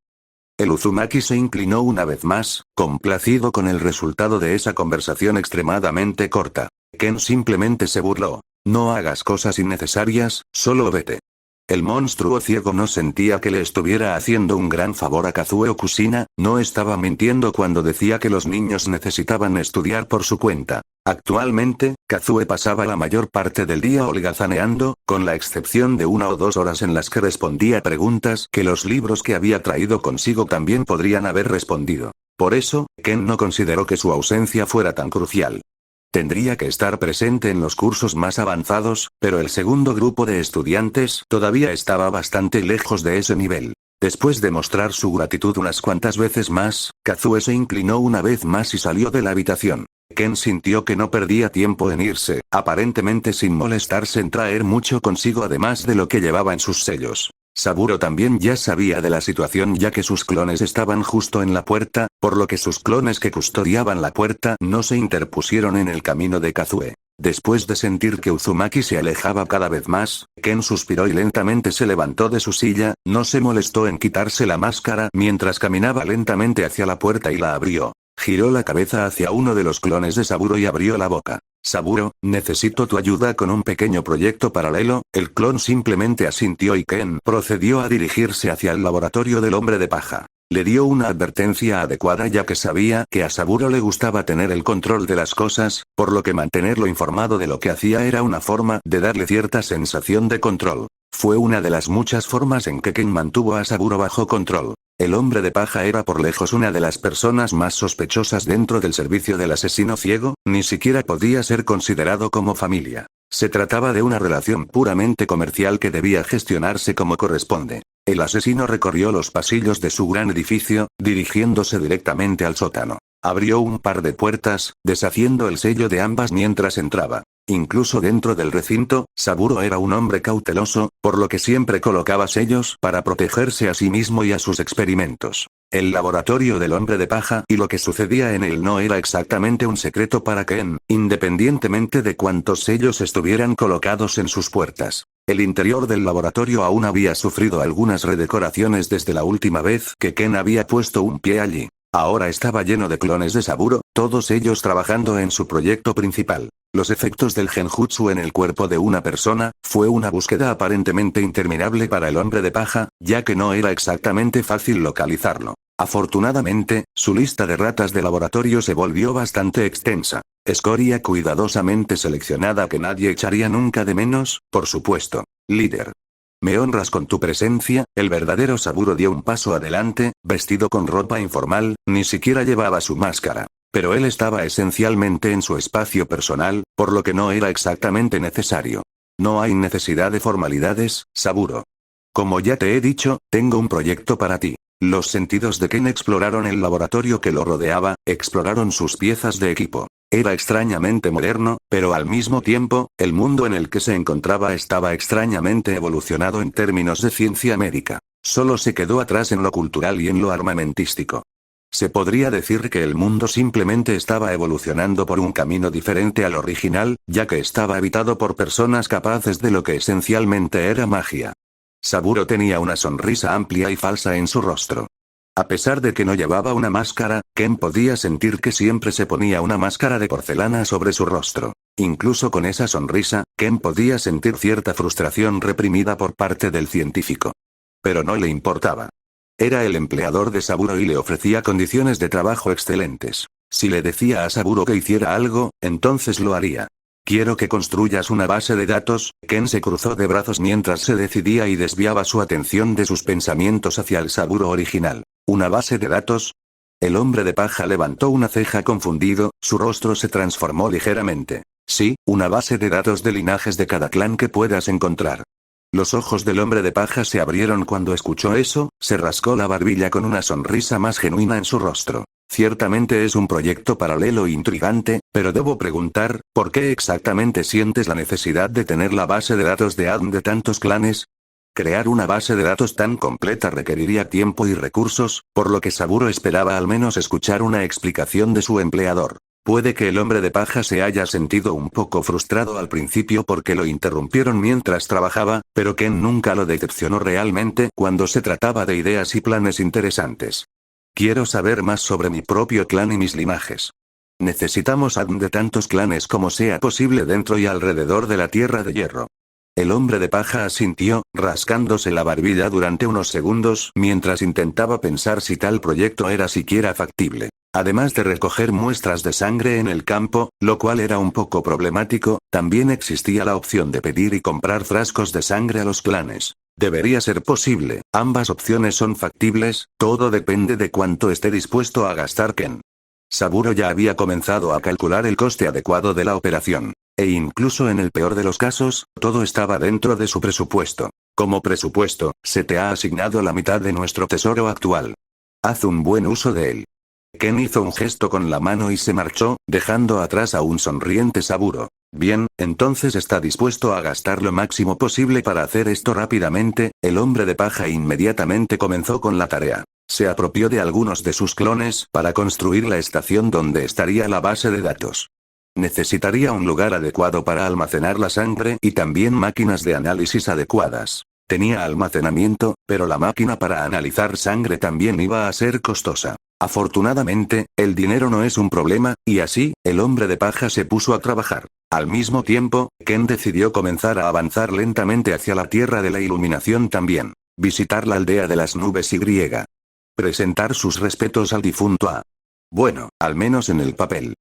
S1: El Uzumaki se inclinó una vez más, complacido con el resultado de esa conversación extremadamente corta. Ken simplemente se burló. No hagas cosas innecesarias, solo vete. El monstruo ciego no sentía que le estuviera haciendo un gran favor a Kazue o Kusina, no estaba mintiendo cuando decía que los niños necesitaban estudiar por su cuenta. Actualmente, Kazue pasaba la mayor parte del día holgazaneando, con la excepción de 1 o 2 horas en las que respondía preguntas que los libros que había traído consigo también podrían haber respondido. Por eso, Ken no consideró que su ausencia fuera tan crucial. Tendría que estar presente en los cursos más avanzados, pero el segundo grupo de estudiantes todavía estaba bastante lejos de ese nivel. Después de mostrar su gratitud unas cuantas veces más, Kazue se inclinó una vez más y salió de la habitación. Ken sintió que no perdía tiempo en irse, aparentemente sin molestarse en traer mucho consigo además de lo que llevaba en sus sellos. Saburo también ya sabía de la situación ya que sus clones estaban justo en la puerta, por lo que sus clones que custodiaban la puerta no se interpusieron en el camino de Kazue. Después de sentir que Uzumaki se alejaba cada vez más, Ken suspiró y lentamente se levantó de su silla, no se molestó en quitarse la máscara mientras caminaba lentamente hacia la puerta y la abrió. Giró la cabeza hacia uno de los clones de Saburo y abrió la boca. Saburo, necesito tu ayuda con un pequeño proyecto paralelo. El clon simplemente asintió y Ken procedió a dirigirse hacia el laboratorio del hombre de paja. Le dio una advertencia adecuada ya que sabía que a Saburo le gustaba tener el control de las cosas, por lo que mantenerlo informado de lo que hacía era una forma de darle cierta sensación de control. Fue una de las muchas formas en que Ken mantuvo a Saburo bajo control. El hombre de paja era por lejos una de las personas más sospechosas dentro del servicio del asesino ciego, ni siquiera podía ser considerado como familia. Se trataba de una relación puramente comercial que debía gestionarse como corresponde. El asesino recorrió los pasillos de su gran edificio, dirigiéndose directamente al sótano. Abrió un par de puertas, deshaciendo el sello de ambas mientras entraba. Incluso dentro del recinto, Saburo era un hombre cauteloso, por lo que siempre colocaba sellos para protegerse a sí mismo y a sus experimentos. El laboratorio del hombre de paja y lo que sucedía en él no era exactamente un secreto para Ken, independientemente de cuántos sellos estuvieran colocados en sus puertas. El interior del laboratorio aún había sufrido algunas redecoraciones desde la última vez que Ken había puesto un pie allí. Ahora estaba lleno de clones de Saburo, todos ellos trabajando en su proyecto principal. Los efectos del genjutsu en el cuerpo de una persona, fue una búsqueda aparentemente interminable para el hombre de paja, ya que no era exactamente fácil localizarlo. Afortunadamente, su lista de ratas de laboratorio se volvió bastante extensa. Escoria cuidadosamente seleccionada que nadie echaría nunca de menos, por supuesto. Líder. Me honras con tu presencia. El verdadero Saburo dio un paso adelante, vestido con ropa informal, ni siquiera llevaba su máscara. Pero él estaba esencialmente en su espacio personal, por lo que no era exactamente necesario. No hay necesidad de formalidades, Saburo. Como ya te he dicho, tengo un proyecto para ti. Los sentidos de Ken exploraron el laboratorio que lo rodeaba, exploraron sus piezas de equipo. Era extrañamente moderno, pero al mismo tiempo, el mundo en el que se encontraba estaba extrañamente evolucionado en términos de ciencia médica. Solo se quedó atrás en lo cultural y en lo armamentístico. Se podría decir que el mundo simplemente estaba evolucionando por un camino diferente al original, ya que estaba habitado por personas capaces de lo que esencialmente era magia. Saburo tenía una sonrisa amplia y falsa en su rostro. A pesar de que no llevaba una máscara, Ken podía sentir que siempre se ponía una máscara de porcelana sobre su rostro. Incluso con esa sonrisa, Ken podía sentir cierta frustración reprimida por parte del científico. Pero no le importaba. Era el empleador de Saburo y le ofrecía condiciones de trabajo excelentes. Si le decía a Saburo que hiciera algo, entonces lo haría. Quiero que construyas una base de datos. Ken se cruzó de brazos mientras se decidía y desviaba su atención de sus pensamientos hacia el Saburo original. ¿Una base de datos? El hombre de paja levantó una ceja confundido, su rostro se transformó ligeramente. Sí, una base de datos de linajes de cada clan que puedas encontrar. Los ojos del hombre de paja se abrieron cuando escuchó eso, se rascó la barbilla con una sonrisa más genuina en su rostro. Ciertamente es un proyecto paralelo e intrigante, pero debo preguntar, ¿por qué exactamente sientes la necesidad de tener la base de datos de ADN de tantos clanes? Crear una base de datos tan completa requeriría tiempo y recursos, por lo que Saburo esperaba al menos escuchar una explicación de su empleador. Puede que el hombre de paja se haya sentido un poco frustrado al principio porque lo interrumpieron mientras trabajaba, pero Ken nunca lo decepcionó realmente cuando se trataba de ideas y planes interesantes. Quiero saber más sobre mi propio clan y mis linajes. Necesitamos ADN de tantos clanes como sea posible dentro y alrededor de la Tierra de Hierro. El hombre de paja asintió, rascándose la barbilla durante unos segundos mientras intentaba pensar si tal proyecto era siquiera factible. Además de recoger muestras de sangre en el campo, lo cual era un poco problemático, también existía la opción de pedir y comprar frascos de sangre a los clanes. Debería ser posible, ambas opciones son factibles, todo depende de cuánto esté dispuesto a gastar Ken. Saburo ya había comenzado a calcular el coste adecuado de la operación. E incluso en el peor de los casos, todo estaba dentro de su presupuesto. Como presupuesto, se te ha asignado la mitad de nuestro tesoro actual. Haz un buen uso de él. Ken hizo un gesto con la mano y se marchó, dejando atrás a un sonriente Saburo. Bien, entonces está dispuesto a gastar lo máximo posible para hacer esto rápidamente. El hombre de paja inmediatamente comenzó con la tarea. Se apropió de algunos de sus clones para construir la estación donde estaría la base de datos. Necesitaría un lugar adecuado para almacenar la sangre y también máquinas de análisis adecuadas. Tenía almacenamiento, pero la máquina para analizar sangre también iba a ser costosa. Afortunadamente, el dinero no es un problema, y así, el hombre de paja se puso a trabajar. Al mismo tiempo, Ken decidió comenzar a avanzar lentamente hacia la Tierra de la Iluminación también. Visitar la aldea de las nubes y presentar sus respetos al difunto A. Bueno, al menos en el papel.